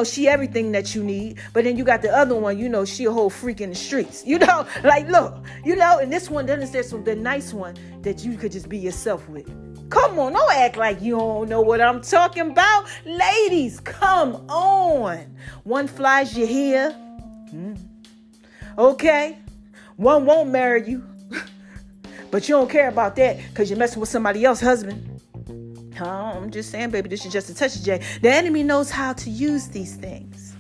She everything that you need. But then you got the other one, she a whole freak in the streets. Like, look, and this one, then there's the nice one that you could just be yourself with. Come on, don't act like you don't know what I'm talking about. Ladies, come on. One flies your hair. Okay. One won't marry you. But you don't care about that because you're messing with somebody else's husband. I'm just saying, baby, this is just a touch of J. The enemy knows how to use these things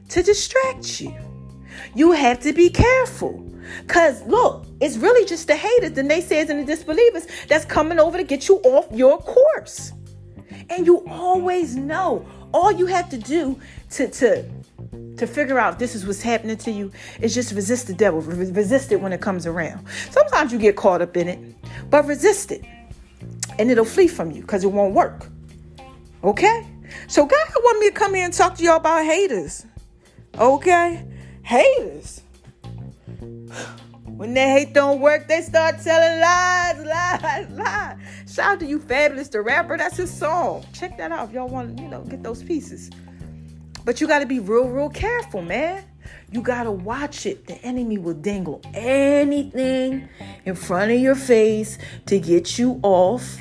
to distract you. You have to be careful. Because, look, it's really just the haters, the naysayers, and the disbelievers that's coming over to get you off your course. And you always know. All you have to do to figure out this is what's happening to you is just resist the devil. Resist it when it comes around. Sometimes you get caught up in it, but resist it. And it'll flee from you because it won't work. Okay? So God want me to come here and talk to y'all about haters. Okay? Haters. When their hate don't work, they start telling lies. Shout out to You Fabulous, the rapper. That's his song. Check that out if y'all want to, get those pieces. But you got to be real careful, man. You got to watch it. The enemy will dangle anything in front of your face to get you off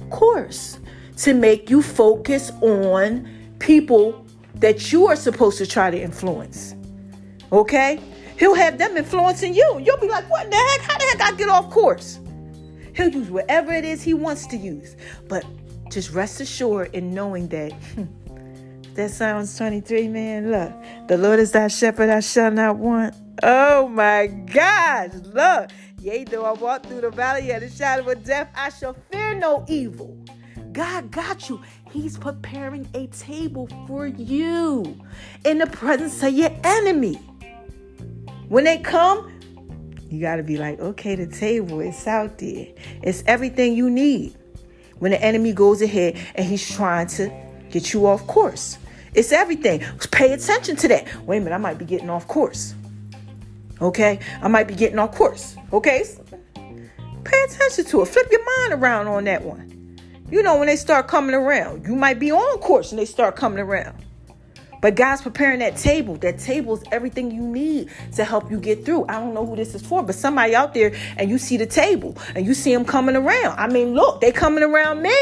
course, to make you focus on people that you are supposed to try to influence. Okay? He'll have them influencing you. You'll be like, what the heck? How the heck I get off course? He'll use whatever it is he wants to use. But just rest assured in knowing that that Psalms 23, man, look. The Lord is thy shepherd, I shall not want. Oh, my gosh. Look. Yea, though I walk through the valley of the shadow of death, I shall fear no evil. God got you. He's preparing a table for you in the presence of your enemy. When they come, you got to be like, okay, the table is out there. It's everything you need. When the enemy goes ahead and he's trying to get you off course. It's everything. Pay attention to that. Wait a minute, I might be getting off course. Okay? I might be getting off course. Okay? Pay attention to it. Flip your mind around on that one. When they start coming around, you might be on course and they start coming around. But God's preparing that table. That table is everything you need to help you get through. I don't know who this is for, but somebody out there and you see the table and you see them coming around. I mean, look, they coming around me.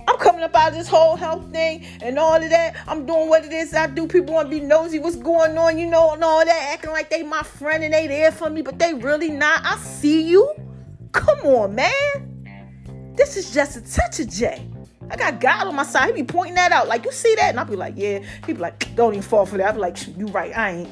I'm coming up out of this whole health thing and all of that. I'm doing what it is I do. People want to be nosy what's going on, and all that, acting like they my friend and they there for me, but they really not. I see you. Come on, man. This is just a touch of J. I got God on my side. He be pointing that out. Like, you see that? And I'll be like, yeah. People like, don't even fall for that. I'll be like, you right, I ain't.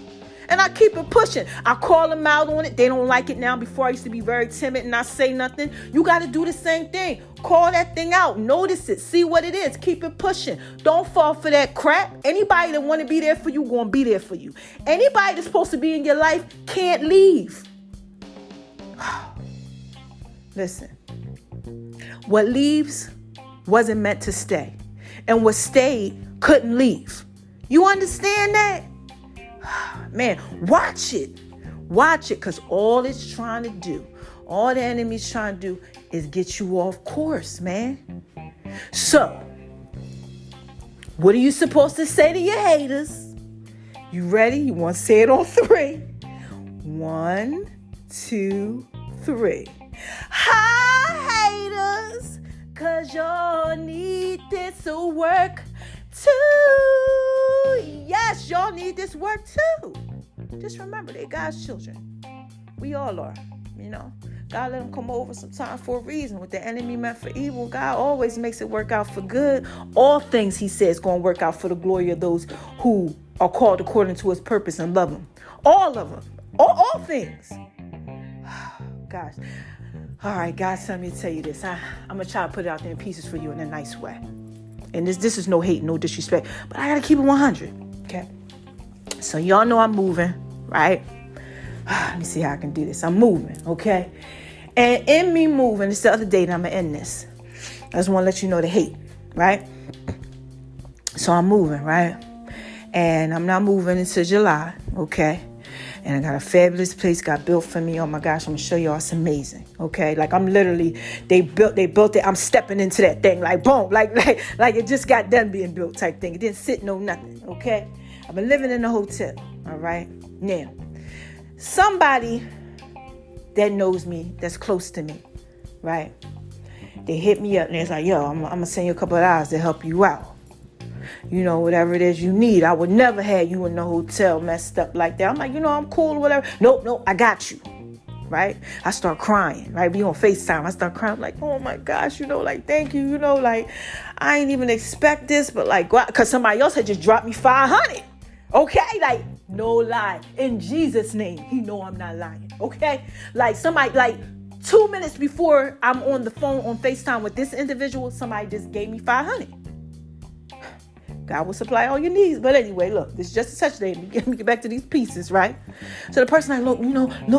And I keep it pushing. I call them out on it. They don't like it now. Before I used to be very timid and not say nothing. You got to do the same thing. Call that thing out. Notice it. See what it is. Keep it pushing. Don't fall for that crap. Anybody that want to be there for you, going to be there for you. Anybody that's supposed to be in your life can't leave. Listen. What leaves wasn't meant to stay. And what stayed couldn't leave. You understand that? Man, watch it. Watch it, because all it's trying to do, all the enemy's trying to do is get you off course, man. So, what are you supposed to say to your haters? You ready? You want to say it on 3. 1, 2, 3. Hi, haters, because y'all need this work too. Yes, y'all need this work too. Just remember, they're God's children. We all are, God let them come over sometime for a reason. What the enemy meant for evil, God always makes it work out for good. All things, he says, going to work out for the glory of those who are called according to his purpose and love him. All of them. All things. Gosh. All right, God sent me to tell you this. I'm going to try to put it out there in pieces for you in a nice way. And this is no hate, no disrespect. But I got to keep it 100. Okay? So y'all know I'm moving, right? Let me see how I can do this. I'm moving, okay? And in me moving, it's the other day that I'm going to end this. I just want to let you know the hate, right? So I'm moving, right? And I'm not moving until July, okay? And I got a fabulous place got built for me. Oh my gosh, I'm gonna show y'all. It's amazing. Okay, like I'm literally, they built it. I'm stepping into that thing, like boom, like it just got done being built type thing. It didn't sit no nothing. Okay, I've been living in a hotel. All right, now somebody that knows me, that's close to me, right? They hit me up and it's like, yo, I'm gonna send you a couple of hours to help you out. Whatever it is you need. I would never have you in the hotel messed up like that. I'm like, I'm cool or whatever. Nope, I got you. Right? I start crying, right? We on FaceTime. I start crying. I'm like, oh my gosh, thank you. I ain't even expect this, but because somebody else had just dropped me $500. Okay? No lie. In Jesus' name, he know I'm not lying. Okay? Somebody, 2 minutes before I'm on the phone on FaceTime with this individual, somebody just gave me $500. God will supply all your needs. But anyway, look, this is just such day. Let me get back to these pieces, right? So the person look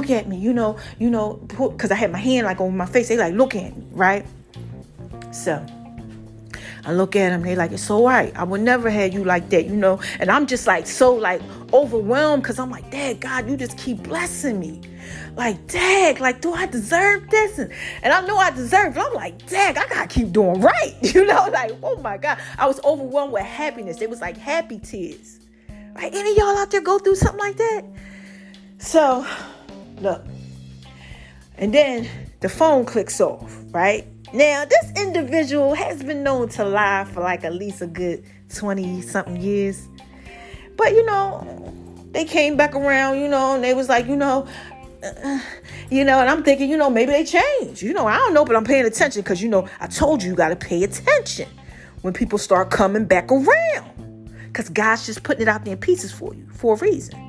at me, because I had my hand over my face. They look at me, right? So I look at them. They it's all right. I would never have you like that, And I'm just so overwhelmed because I'm like, Dad, God, you just keep blessing me. Dad, do I deserve this? And I know I deserve it. I'm like, Dad, I gotta keep doing right. Oh my God. I was overwhelmed with happiness. It was happy tears. Right? Any of y'all out there go through something like that? So, look. And then the phone clicks off, right? Now, this individual has been known to lie for at least a good 20-something years. But, they came back around, and they was and I'm thinking, maybe they changed. I don't know, but I'm paying attention because, I told you got to pay attention when people start coming back around because God's just putting it out there in pieces for you for a reason.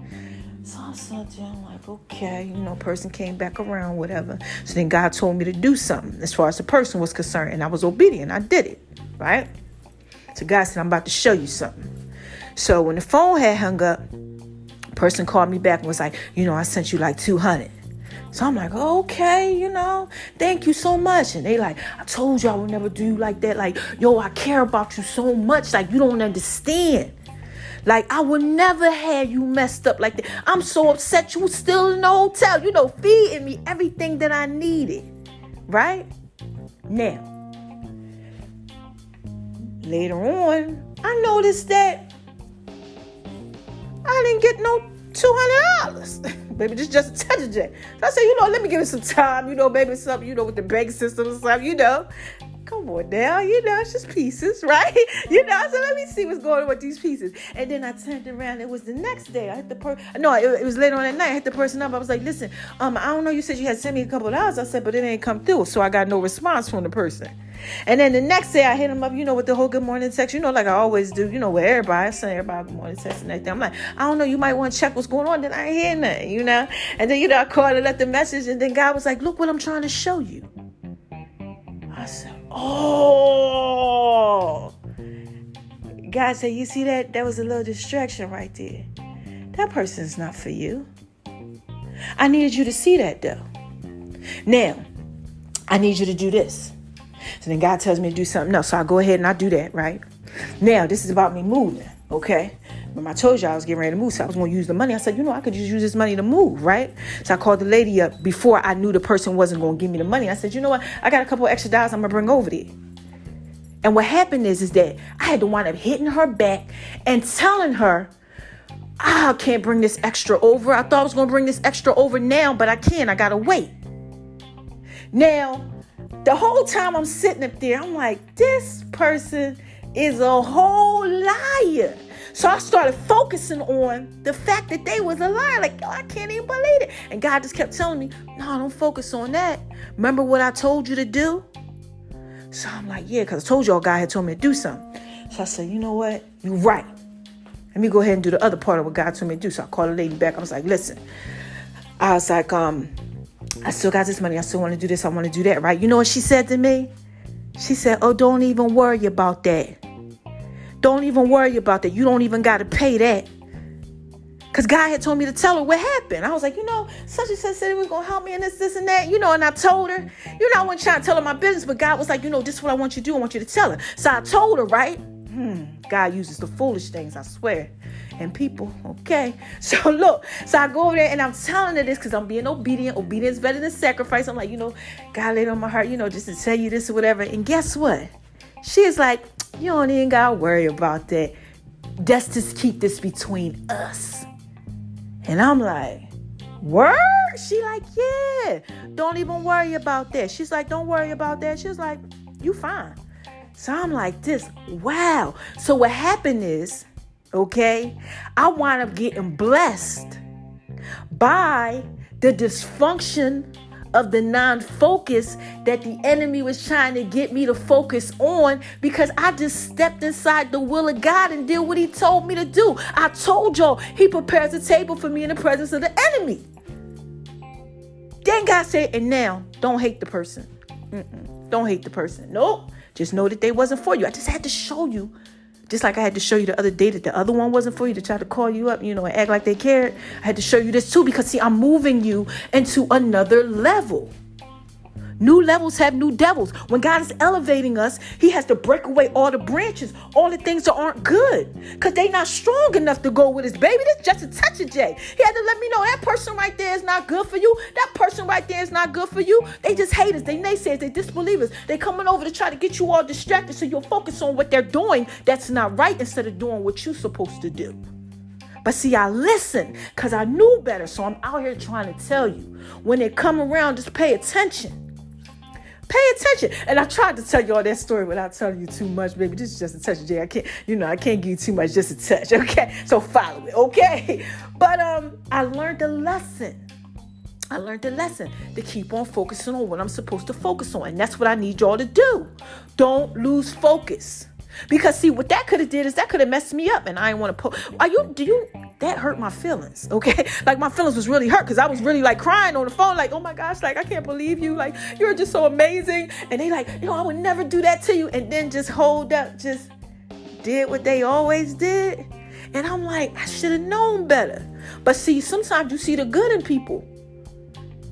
So I sat there, I'm like, okay, person came back around, whatever. So then God told me to do something as far as the person was concerned, and I was obedient. I did it, right? So God said, I'm about to show you something. So when the phone had hung up, person called me back and was like, I sent you $200. So I'm like, okay, thank you so much. And they I told you I would never do you like that. I care about you so much. You don't understand. I would never have you messed up like that. I'm so upset you still in the hotel, feeding me everything that I needed. Right? Now, later on, I noticed that I didn't get no $200. Baby, just a touch of that. So I said, let me give it some time, baby, something, with the bank system and stuff, Come on now, it's just pieces, right? So let me see what's going on with these pieces. And then I turned around. It was the next day. I hit the person. No, it was later on at night. I hit the person up. I was like, listen, I don't know. You said you had sent me a couple of hours. I said, but it ain't come through. So I got no response from the person. And then the next day I hit him up, with the whole good morning text, like I always do, with everybody. I send everybody good morning text and everything. I'm like, I don't know. You might want to check what's going on. Then I ain't hear nothing, And then, I called and left the message. And then God was like, look what I'm trying to show you. I said, oh. God said, you see that? That was a little distraction right there. That person's not for you. I needed you to see that though. Now, I need you to do this. So then God tells me to do something else. So I go ahead and I do that, right? Now, this is about me moving, okay? When I told you I was getting ready to move, so I was going to use the money. I said, I could just use this money to move, right? So I called the lady up before I knew the person wasn't going to give me the money. I said, you know what? I got a couple of extra dollars I'm going to bring over there. And what happened is that I had to wind up hitting her back and telling her, I can't bring this extra over. I thought I was going to bring this extra over now, but I can't. I got to wait. Now, the whole time I'm sitting up there, I'm like, this person is a whole liar. So I started focusing on the fact that they was a liar. Like, I can't even believe it. And God just kept telling me, no, don't focus on that. Remember what I told you to do? So I'm like, yeah, because I told y'all God had told me to do something. So I said, you know what? You're right. Let me go ahead and do the other part of what God told me to do. So I called the lady back. I was like, listen. I was like, I still got this money. I still want to do this. I want to do that, right? You know what she said to me? She said, oh, don't even worry about that. Don't even worry about that. You don't even got to pay that. Because God had told me to tell her what happened. I was like, such and such said he was going to help me in this and that. And I told her, I wasn't trying to tell her my business, but God was like, this is what I want you to do. I want you to tell her. So I told her, right? God uses the foolish things, I swear. And people, okay? So look, so I go over there and I'm telling her this because I'm being obedient. Obedience is better than sacrifice. I'm like, God laid on my heart, just to tell you this or whatever. And guess what? She is like, you don't even got to worry about that. Let's just keep this between us. And I'm like, word? She like, yeah, don't even worry about that. She's like, don't worry about that. She's like, you fine. So I'm like this, wow. So what happened is, okay, I wound up getting blessed by the dysfunction of the non-focus that the enemy was trying to get me to focus on, because I just stepped inside the will of God and did what he told me to do. I told y'all he prepares a table for me in the presence of the enemy. Then God said, and now don't hate the person. Don't hate the person. Nope. Just know that they wasn't for you. I just had to show you, just like I had to show you the other day that the other one wasn't for you, to try to call you up, and act like they cared. I had to show you this too, because see, I'm moving you into another level. New levels have new devils. When God is elevating us, he has to break away all the branches, all the things that aren't good, because they're not strong enough to go with his baby. That's just a touch of J. He had to let me know that person right there is not good for you. That person right there is not good for you. They just haters. They naysayers. They disbelievers. They coming over to try to get you all distracted so you'll focus on what they're doing that's not right instead of doing what you're supposed to do. But see, I listened because I knew better. So I'm out here trying to tell you, when they come around, just pay attention. Pay attention. And I tried to tell you all that story without telling you too much, baby. This is just a touch of Jay. I can't give you too much, just a touch. Okay. So follow it. Okay. But I learned a lesson. To keep on focusing on what I'm supposed to focus on. And that's what I need y'all to do. Don't lose focus. Because see, what that could have did is that could have messed me up, and I didn't want to that hurt my feelings, okay? Like, my feelings was really hurt because I was really like crying on the phone, like, oh my gosh, like, I can't believe you, like, you're just so amazing. And they like, I would never do that to you. And then just did what they always did. And I'm like, I should have known better. But see, sometimes you see the good in people.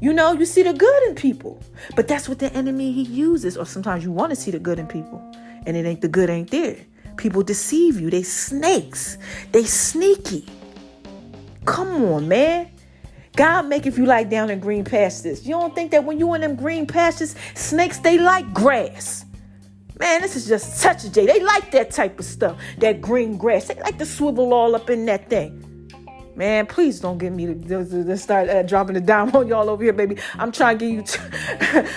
You see the good in people. But that's what the enemy, he uses. Or sometimes you want to see the good in people, and the good ain't there. People deceive you. They snakes. They sneaky. Come on, man. God make if you like down in green pastures. You don't think that when you in them green pastures, snakes, they like grass. Man, this is just a touch of J. They like that type of stuff. That green grass. They like to swivel all up in that thing. Man, please don't get me to start dropping the dime on y'all over here, baby. I'm trying to give you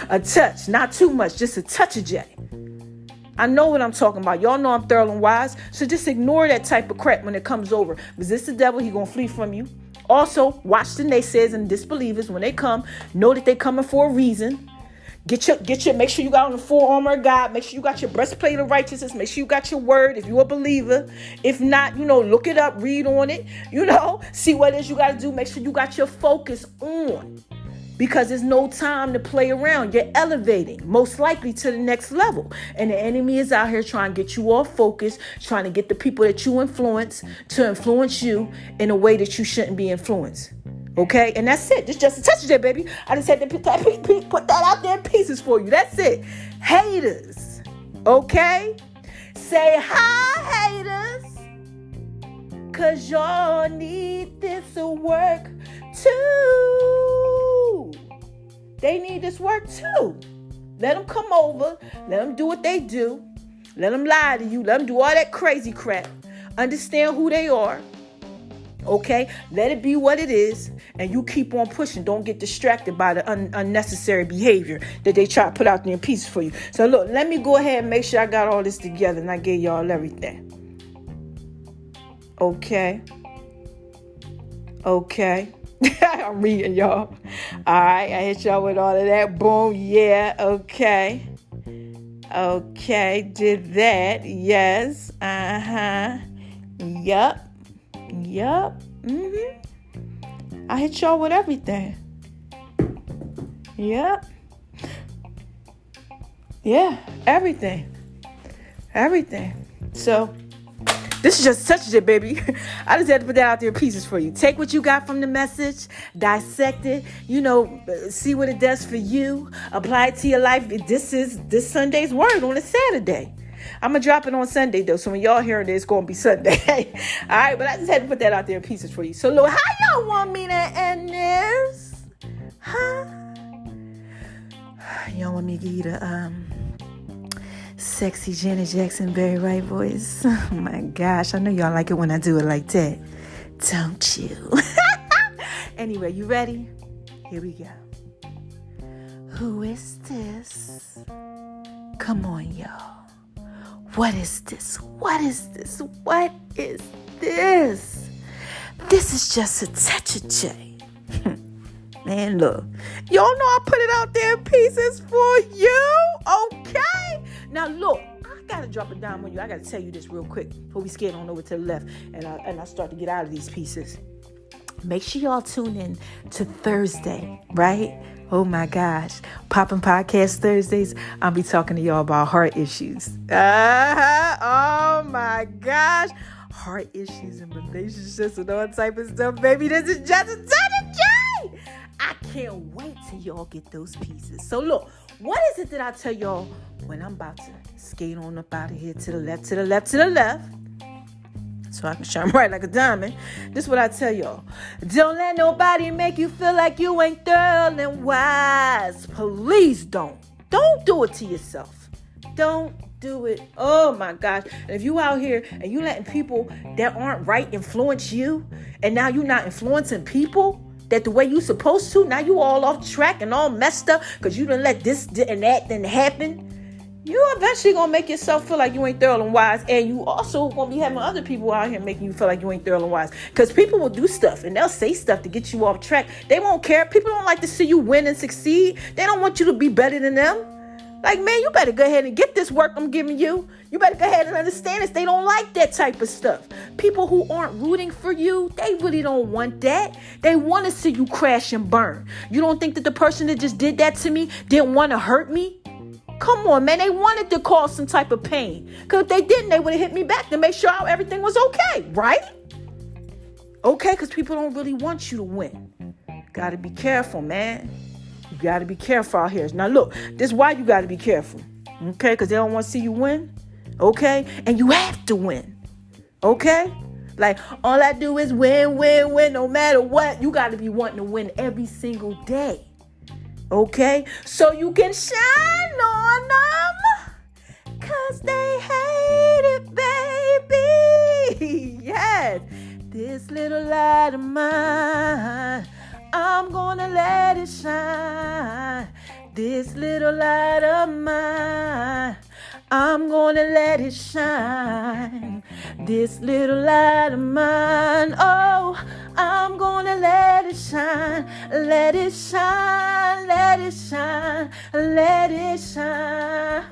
a touch. Not too much. Just a touch of J. I know what I'm talking about. Y'all know I'm thorough and wise. So just ignore that type of crap when it comes over. Resist the devil. He going to flee from you. Also, watch the naysayers and disbelievers. When they come, know that they coming for a reason. Make sure you got on the full armor of God. Make sure you got your breastplate of righteousness. Make sure you got your word if you're a believer. If not, look it up, read on it, see what it is you got to do. Make sure you got your focus on. Because there's no time to play around. You're elevating, most likely to the next level. And the enemy is out here trying to get you all focused, trying to get the people that you influence to influence you in a way that you shouldn't be influenced. Okay? And that's it. It's just a touch of that, baby. I just had to put that out there in pieces for you. That's it. Haters. Okay? Say hi, haters. Cause y'all need this work too. They need this work too. Let them come over. Let them do what they do. Let them lie to you. Let them do all that crazy crap. Understand who they are. Okay? Let it be what it is. And you keep on pushing. Don't get distracted by the unnecessary behavior that they try to put out there in pieces for you. So look, let me go ahead and make sure I got all this together and I gave y'all everything. Okay? I'm reading, y'all. All right, I hit y'all with all of that. Boom, yeah, okay. Okay, did that. Yes, Yup. I hit y'all with everything. Yep. Yeah, everything. So, this is just such a baby. I just had to put that out there in pieces for you. Take what you got from the message, dissect it, see what it does for you, apply it to your life. This is this Sunday's word on a Saturday. I'm going to drop it on Sunday, though. So when y'all hear it, it's going to be Sunday. All right, but I just had to put that out there in pieces for you. So, Lord, how y'all want me to end this? Huh? Y'all want me to give you the sexy Janet Jackson Barry White voice? Oh, my gosh. I know y'all like it when I do it like that. Don't you? Anyway, you ready? Here we go. Who is this? Come on, y'all. What is this? This is just a touch of J. Man, look. Y'all know I put it out there in pieces for you. Okay? Now, look. I got to drop a dime on you. I got to tell you this real quick before we skate on over to the left and I start to get out of these pieces. Make sure y'all tune in to Thursday, right? Oh my gosh. Poppin' Podcast Thursdays. I'll be talking to y'all about heart issues. Oh my gosh. Heart issues and relationships and all type of stuff. Baby, this is just a J. I can't wait till y'all get those pieces. So look, what is it that I tell y'all when I'm about to skate on up out of here to the left? So I can shine bright like a diamond. This is what I tell y'all. Don't let nobody make you feel like you ain't thorough and wise. Please don't. Don't do it to yourself. Don't do it. Oh my gosh. And if you out here and you letting people that aren't right influence you, and now you're not influencing people that the way you supposed to, now you all off track and all messed up because you done let this and that then happen. You eventually gonna make yourself feel like you ain't thorough and wise, and you also gonna be having other people out here making you feel like you ain't thorough and wise. Because people will do stuff and they'll say stuff to get you off track. They won't care. People don't like to see you win and succeed. They don't want you to be better than them. Like, man, you better go ahead and get this work I'm giving you. You better go ahead and understand this. They don't like that type of stuff. People who aren't rooting for you, they really don't want that. They want to see you crash and burn. You don't think that the person that just did that to me didn't want to hurt me? Come on, man. They wanted to cause some type of pain. Because if they didn't, they would have hit me back to make sure everything was okay, right? Okay, because people don't really want you to win. Got to be careful, man. You got to be careful out here. Now, look, this is why you got to be careful. Okay, because they don't want to see you win. Okay? And you have to win. Okay? Like, all I do is win, no matter what. You got to be wanting to win every single day. Okay? So you can shine on them. Because they hate it, baby. Yes. This little light of mine, I'm gonna let it shine. This little light of mine, I'm gonna let it shine. This little light of mine, oh, I'm gonna let it shine. Let it shine, let it shine, let it shine.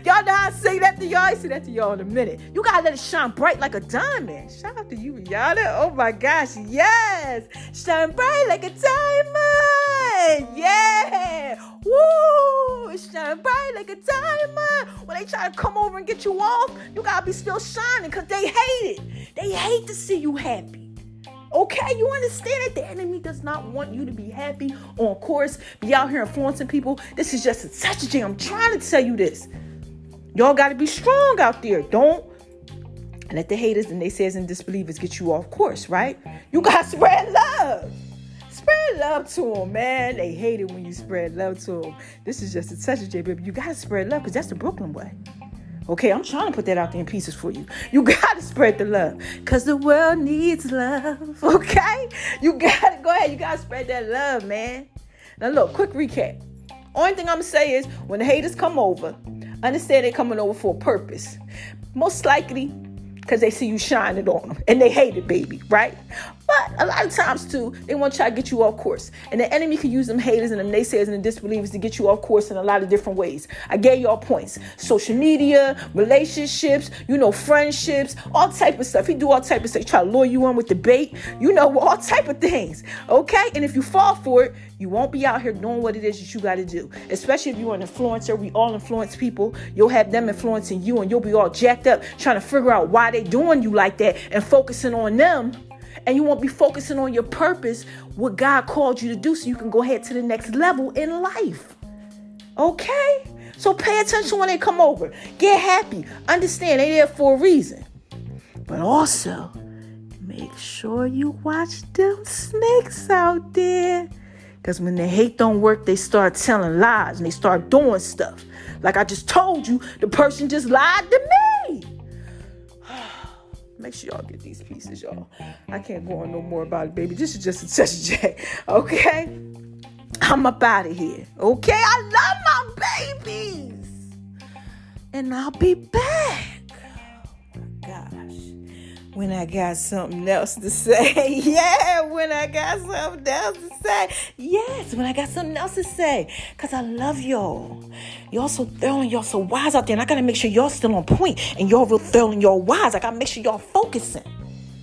Y'all know how I say that to y'all? I say that to y'all in a minute. You gotta let it shine bright like a diamond. Shout out to you, Rihanna. Oh my gosh, yes. Shine bright like a diamond. Yeah. Woo. Shine bright like a diamond. When they try to come over and get you off, you gotta be still shining because they hate it. They hate to see you happy. Okay, you understand that the enemy does not want you to be happy, on course, be out here influencing people. This is just such a jam. I'm trying to tell you this. Y'all got to be strong out there. Don't Let the haters and naysayers and disbelievers get you off course, right? You got to spread love. Spread love to them, man. They hate it when you spread love to them. This is just a touch of J, baby. You got to spread love because that's the Brooklyn way. Okay, I'm trying to put that out there in pieces for you. You got to spread the love because the world needs love, okay? You got to go ahead. You got to spread that love, man. Now, look, quick recap. Only thing I'm going to say is when the haters come over, understand they're coming over for a purpose. Most likely because they see you shining on them and they hate it, baby, right? But a lot of times, too, they want to try to get you off course. And the enemy can use them haters and them naysayers and the disbelievers to get you off course in a lot of different ways. I gave y'all points. Social media, relationships, friendships, all type of stuff. He do all type of stuff. He try to lure you on with debate, all type of things, okay? And if you fall for it, you won't be out here doing what it is that you got to do. Especially if you're an influencer. We all influence people. You'll have them influencing you and you'll be all jacked up trying to figure out why they doing you like that and focusing on them. And you won't be focusing on your purpose, what God called you to do so you can go ahead to the next level in life. Okay? So pay attention when they come over. Get happy. Understand they're there for a reason. But also, make sure you watch them snakes out there. Because when the hate don't work, they start telling lies and they start doing stuff. Like I just told you, the person just lied to me. Make sure y'all get these pieces, y'all. I can't go on no more about it, baby. This is just a touch of J, okay? I'm up out of here, okay? I love my babies. And I'll be back. Oh, my gosh. When I got something else to say. Yeah, when I got something else to say. Yes, when I got something else to say. Because I love y'all. Y'all so thorough and y'all so wise out there. And I got to make sure y'all still on point. And y'all real thorough and y'all wise. I got to make sure y'all focusing.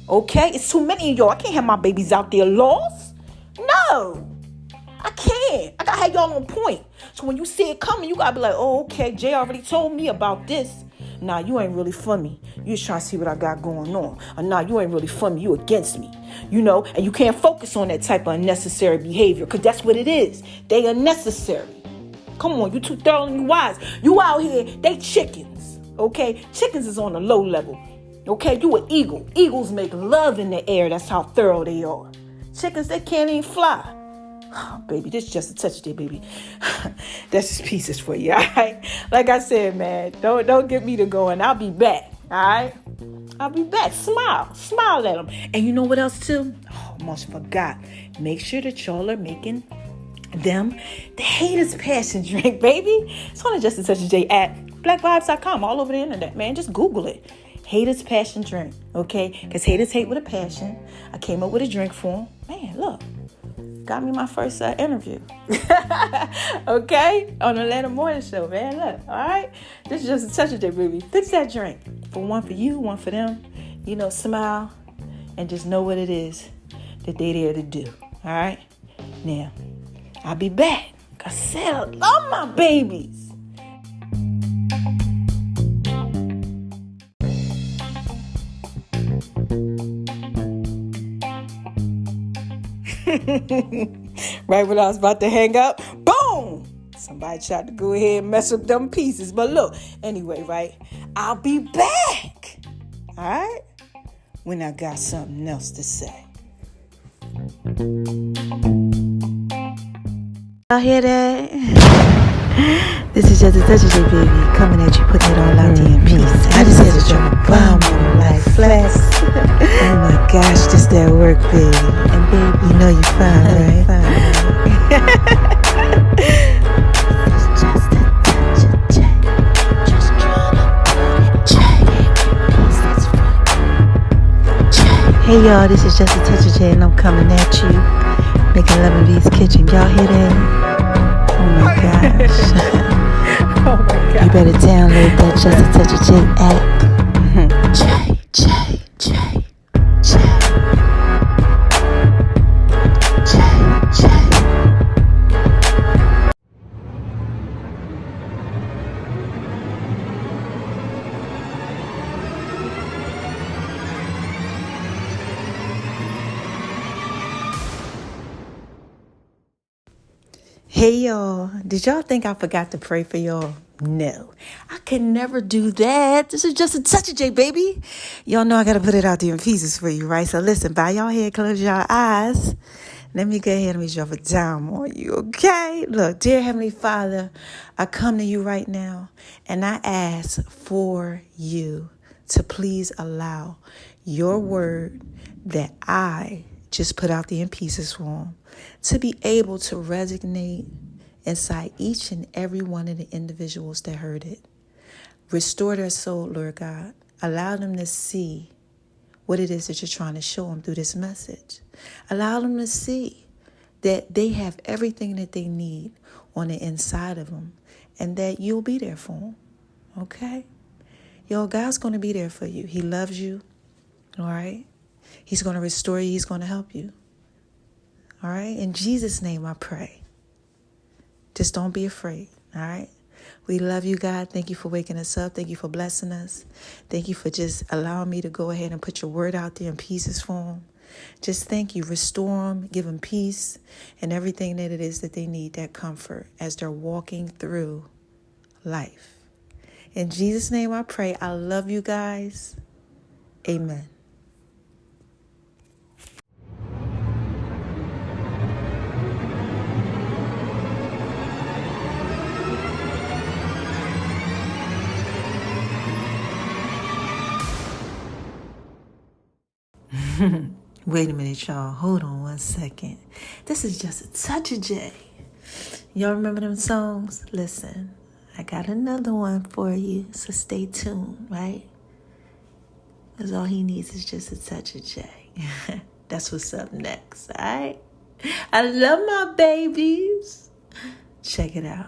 Okay? It's too many of y'all. I can't have my babies out there lost. No. I can't. I got to have y'all on point. So when you see it coming, you got to be like, oh, okay, Jay already told me about this. Nah, you ain't really for me. You just trying to see what I got going on. Or nah, you ain't really for me. You against me. And you can't focus on that type of unnecessary behavior because that's what it is. They unnecessary. Come on, you too thorough and you wise. You out here, they chickens. Okay? Chickens is on the low level. Okay? You an eagle. Eagles make love in the air. That's how thorough they are. Chickens, they can't even fly. Oh, baby, this is just a touch there, baby. That's just pieces for you, all right? Like I said, man, don't get me to going. I'll be back, all right? I'll be back. Smile at them. And you know what else, too? Oh, almost forgot. Make sure that y'all are making them the haters passion drink, baby. It's on Just a Touch of J at blackvibes.com, all over the internet, man. Just Google it. Haters passion drink, okay? Because haters hate with a passion. I came up with a drink for them. Man, look. Got me my first interview. Okay? On the Atlanta Morning Show, man. Look, all right? This is Just a Touch of J, baby. Fix that drink. For one for you, one for them. Smile and just know what it is that they there to do. All right? Now, I'll be back. I said I love my babies. Right when I was about to hang up, boom! Somebody tried to go ahead and mess with them pieces. But look, anyway, right? I'll be back. All right? When I got something else to say. Y'all hear that? This is Just a Touch of J, baby. Coming at you, putting it all out there in peace. I just had to drop a bomb on like flex. Oh my gosh, this that work, baby. And baby, you know you fine, right? It's just a touch of J. Just trying to J. Hey y'all, this is Just a Touch of J, and I'm coming at you, making love in V's kitchen. Y'all hear that? Oh my gosh. Oh my God. You better download that Just a Touch of J app. J, J, J, J. J, J. Hey y'all, did y'all think I forgot to pray for y'all? No, I can never do that. This is just a touch of J, baby. Y'all know I got to put it out there in pieces for you, right? So listen, bow your head, close your eyes. Let me go ahead and let me drop a dime on you, okay? Look, dear Heavenly Father, I come to you right now, and I ask for you to please allow your word that I just put out there in pieces form to be able to resonate inside each and every one of the individuals that heard it. Restore their soul, Lord God. Allow them to see what it is that you're trying to show them through this message. Allow them to see that they have everything that they need on the inside of them and that you'll be there for them, okay? Yo, God's going to be there for you. He loves you, all right? He's going to restore you. He's going to help you, all right? In Jesus' name I pray. Just don't be afraid, all right? We love you, God. Thank you for waking us up. Thank you for blessing us. Thank you for just allowing me to go ahead and put your word out there in pieces for them. Just thank you. Restore them. Give them peace and everything that it is that they need, that comfort as they're walking through life. In Jesus' name I pray. I love you guys. Amen. Wait a minute, y'all. Hold on one second. This is just a touch of J. Y'all remember them songs? Listen, I got another one for you, so stay tuned, right? Because all he needs is just a touch of J. That's what's up next, all right? I love my babies. Check it out.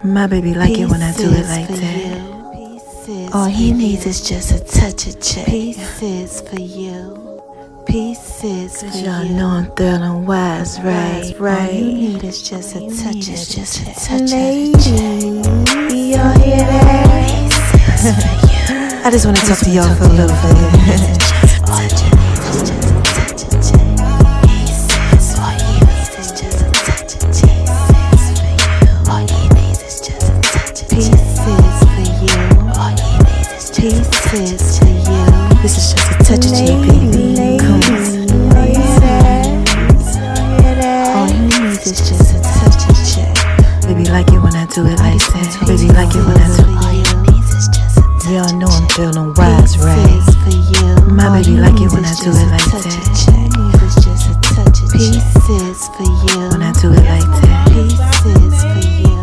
My baby like it when I do it like that. All he needs is just a touch of J. Pieces for you. Pieces for you. Y'all know I'm thrilling wise, right? All you need is just a touch of just a J. touch of Ladies, y'all hear that? I just want to talk to y'all for a little bit. All you need is just a touch of J. Pieces. All you need is just a touch of J. Pieces for you. All you need is just a touch of J. Pieces for you. All you need is just pieces for you. This is just a touch of J, baby. Come on. All you need is just a touch of J. Baby like it when I do it like that. Baby like it when I do it. All you need is just a touch. Y'all know I'm feeling wise, right? Pieces for you. My baby like it when I do it like that. that. It's just a touch of pieces for you. When I do it like that. Pieces for you.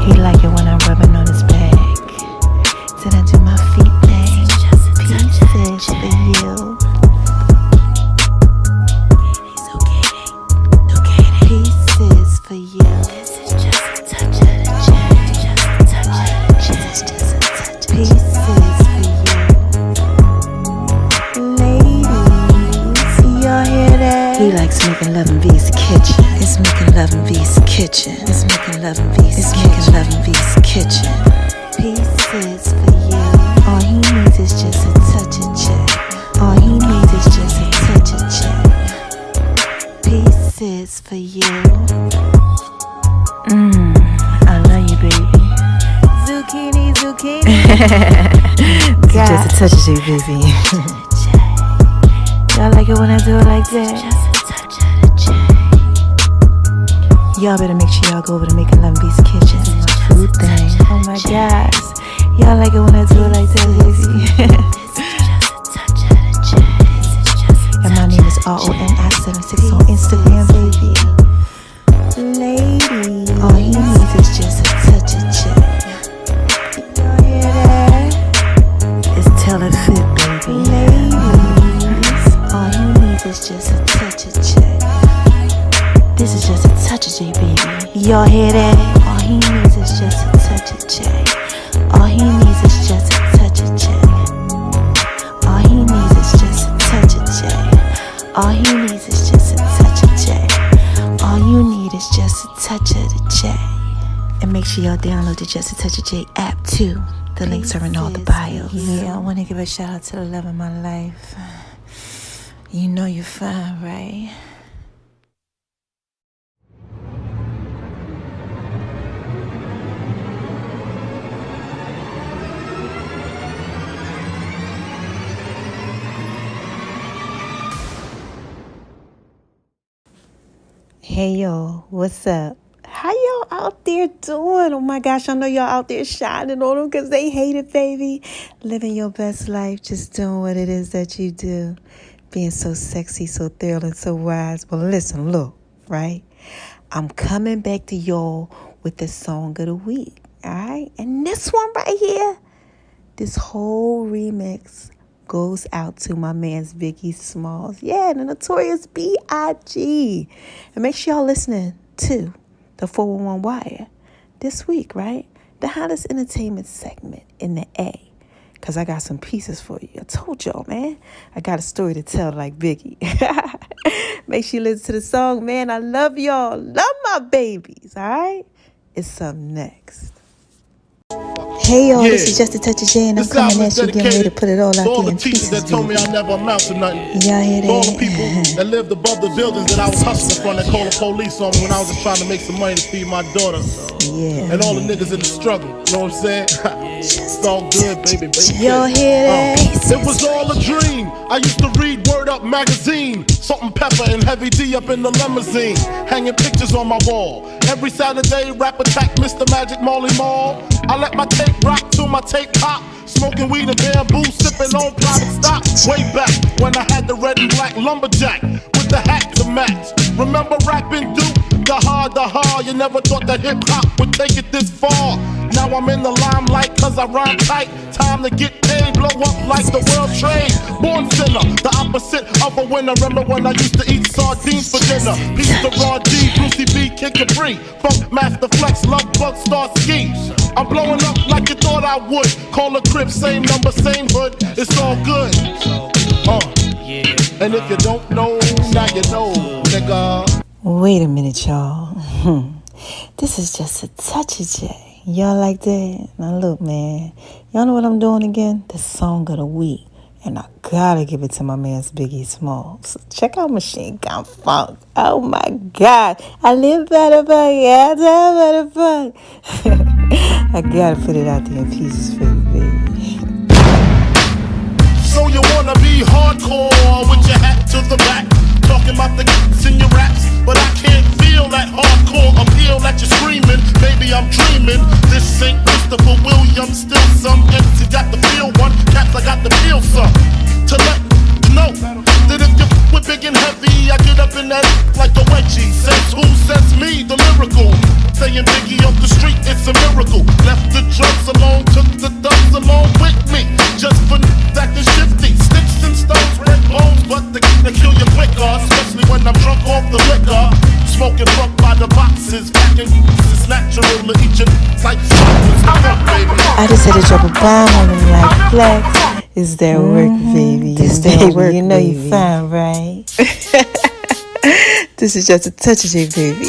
He like it when I'm rubbing on his back. Then I do my feet thing. Pieces for you. Pieces for you. This is just a touch of the J. Just a touch of the J. This is just a touch of pieces for you. Ladies, y'all hear that? He likes making love in V's kitchen. It's making love in V's kitchen. It's making love in V's kitchen. It's making love in V's kitchen. Pieces for you. All he needs is just a touch of J. All he needs is just a touch of J. Pieces for you. I love you, baby. Zucchini, zucchini. It's just a touch of J, baby. Y'all like it when I do it like that? Just a touch of the J. Y'all better make sure y'all go over to Making Love in V's kitchen. It's my food thing. Oh my gosh. Y'all like it when I do it like that, baby. And my name is RONI76 on Instagram, baby. Ladies, all he needs is just a touch of J. y'all hear that? It's tell it fit, baby. Ladies, all he needs is just a touch of J. This is just a touch of J, baby. Y'all hear that? All he needs is just a touch of J. All he needs is just a touch of J. All he needs is just a touch of J. All he needs is just a touch of J. All you need is just a touch of the J. And make sure y'all download the Just a Touch of J app too. The links are in all the bios. Yeah, I want to give a shout out to the love of my life. You know you're fine, right? Hey y'all, what's up? How y'all out there doing? Oh my gosh, I know y'all out there shining on them because they hate it, baby. Living your best life, just doing what it is that you do. Being so sexy, so thrilling, so wise. Well, listen, look, right? I'm coming back to y'all with the song of the week, all right? And this one right here, this whole remix goes out to my man's Biggie Smalls. Yeah, the Notorious B.I.G. And make sure y'all listening to the 411 Wire this week, right? The hottest entertainment segment in the A. Because I got some pieces for you. I told y'all, man. I got a story to tell like Biggie. Make sure you listen to the song, man. I love y'all. Love my babies, all right? It's up next. Hey y'all, this is Just a Touch of J, and I'm coming at you, getting ready to put it all out there in pieces. That told me I never amount to nothing. Y'all hear that? All the people that lived above the buildings that I was hustling from, that called the police on me when I was just trying to make some money to feed my daughter. Yeah. And all the niggas in the struggle, you know what I'm saying? It's all good, baby. Y'all hear that? It was all a dream. I used to read Word Up magazine, Salt and Pepper and Heavy D up in the limousine, hanging pictures on my wall. Every Saturday, rap attack Mr. Magic Marley Marl. I let my tape rock till my tape pop. Smoking weed and bamboo, sipping on private stock. Way back when I had the red and black lumberjack with the hat to match. Remember rapping Duke? The hard, you never thought that hip-hop would take it this far. Now I'm in the limelight cause I rhyme tight. Time to get paid, blow up like the world trade. Born sinner, the opposite of a winner. Remember when I used to eat sardines for dinner? Piece to Raw D, Brucey B, Kid Capri, Funk Master Flex, Love Bug, Star Ski. I'm blowing up like you thought I would. Call a crib, same number, same hood. It's all good. And if you don't know, now you know, nigga. Wait a minute, y'all. This is Just a Touch of J. Y'all like that? Now look, man. Y'all know what I'm doing again? The song of the week. And I gotta give it to my man's Biggie Smalls. Check out Machine Gun Funk. Oh my God. I live by the funk. Yeah, I live by the funk. I gotta put it out there in pieces for you, baby. So you wanna be hardcore with your hat to the back, talking about the kicks in your raps, but I can't feel that hardcore appeal that you're screaming. Maybe I'm dreaming. This ain't Christopher Williams, still some MC got the feel one, caps I got the feel some. To let you know that if you with big and heavy, I get up in that like the wedgie. Says who says me, the lyrical. Saying Biggie off the street, it's a miracle. Left the drugs alone, took the thugs along with me. Just for acting shifty, sticks and stones, red bones, but they kill you quicker, especially when I'm drunk off the liquor. Smoking funk by the boxes, packing it's natural to eat your like baby. I just had to drop a bomb on them like flex. Is that work, baby? Is that work, you know baby. You fine, right? This is Just a Touch of J, baby.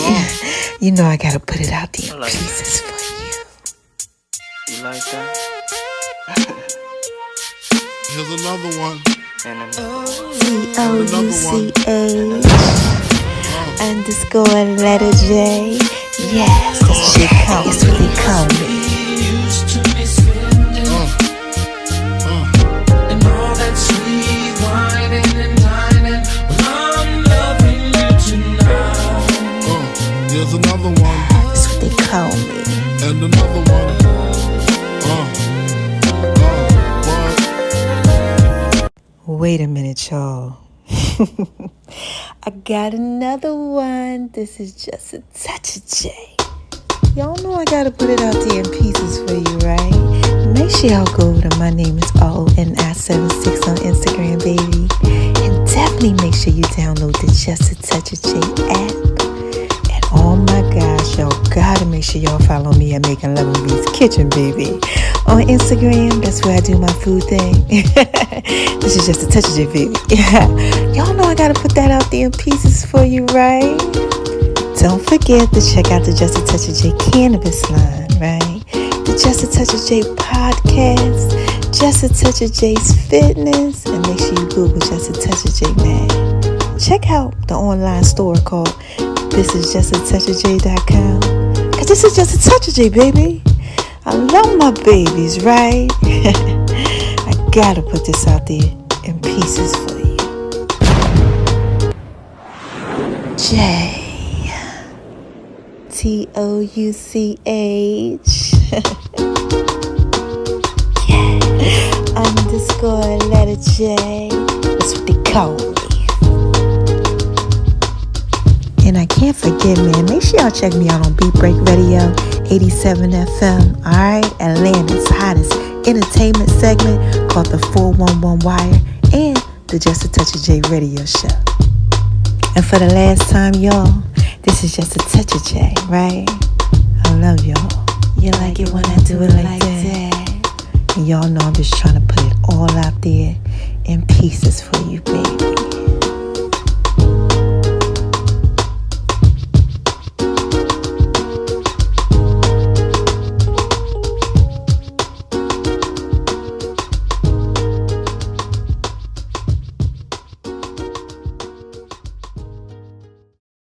You know I gotta put it out there in pieces for you. You like that? Here's another one. C-O-U-C-H underscore letter J. Yes, that's what they call me. That's what they call me. And all that sweet whining and dining, well, I'm loving you tonight. Here's another one. That's what they call me. And another one. Wait a minute, y'all. I got another one. This is Just a Touch of J. Y'all know I gotta put it out there in pieces for you, right? Make sure y'all go to My Name is ONI76 on Instagram, baby. And definitely make sure you download the Just a Touch of J app. And oh my gosh, y'all gotta make sure y'all follow me at Making Love in B's Kitchen, baby. On Instagram, that's where I do my food thing. This is Just a Touch of J, baby. Y'all know I gotta put that out there in pieces for you, right? Don't forget to check out the Just a Touch of J cannabis line, right? The Just a Touch of J podcast, Just a Touch of J's fitness, and make sure you Google Just a Touch of J, man. Check out the online store called thisisjustatouchofj.com, because this is Just a Touch of J, baby. I love my babies, right? I gotta put this out there in pieces for you. J Touch yeah. Underscore letter J. That's what they call me. And I can't forget, man, make sure y'all check me out on Beat Break Radio 87 FM, alright? Atlanta's hottest entertainment segment called the 411 Wire and the Just a Touch of J radio show. And for the last time, y'all, this is Just a Touch of J, right? I love y'all. You like it when I do it like that. And y'all know I'm just trying to put it all out there in pieces for you, baby.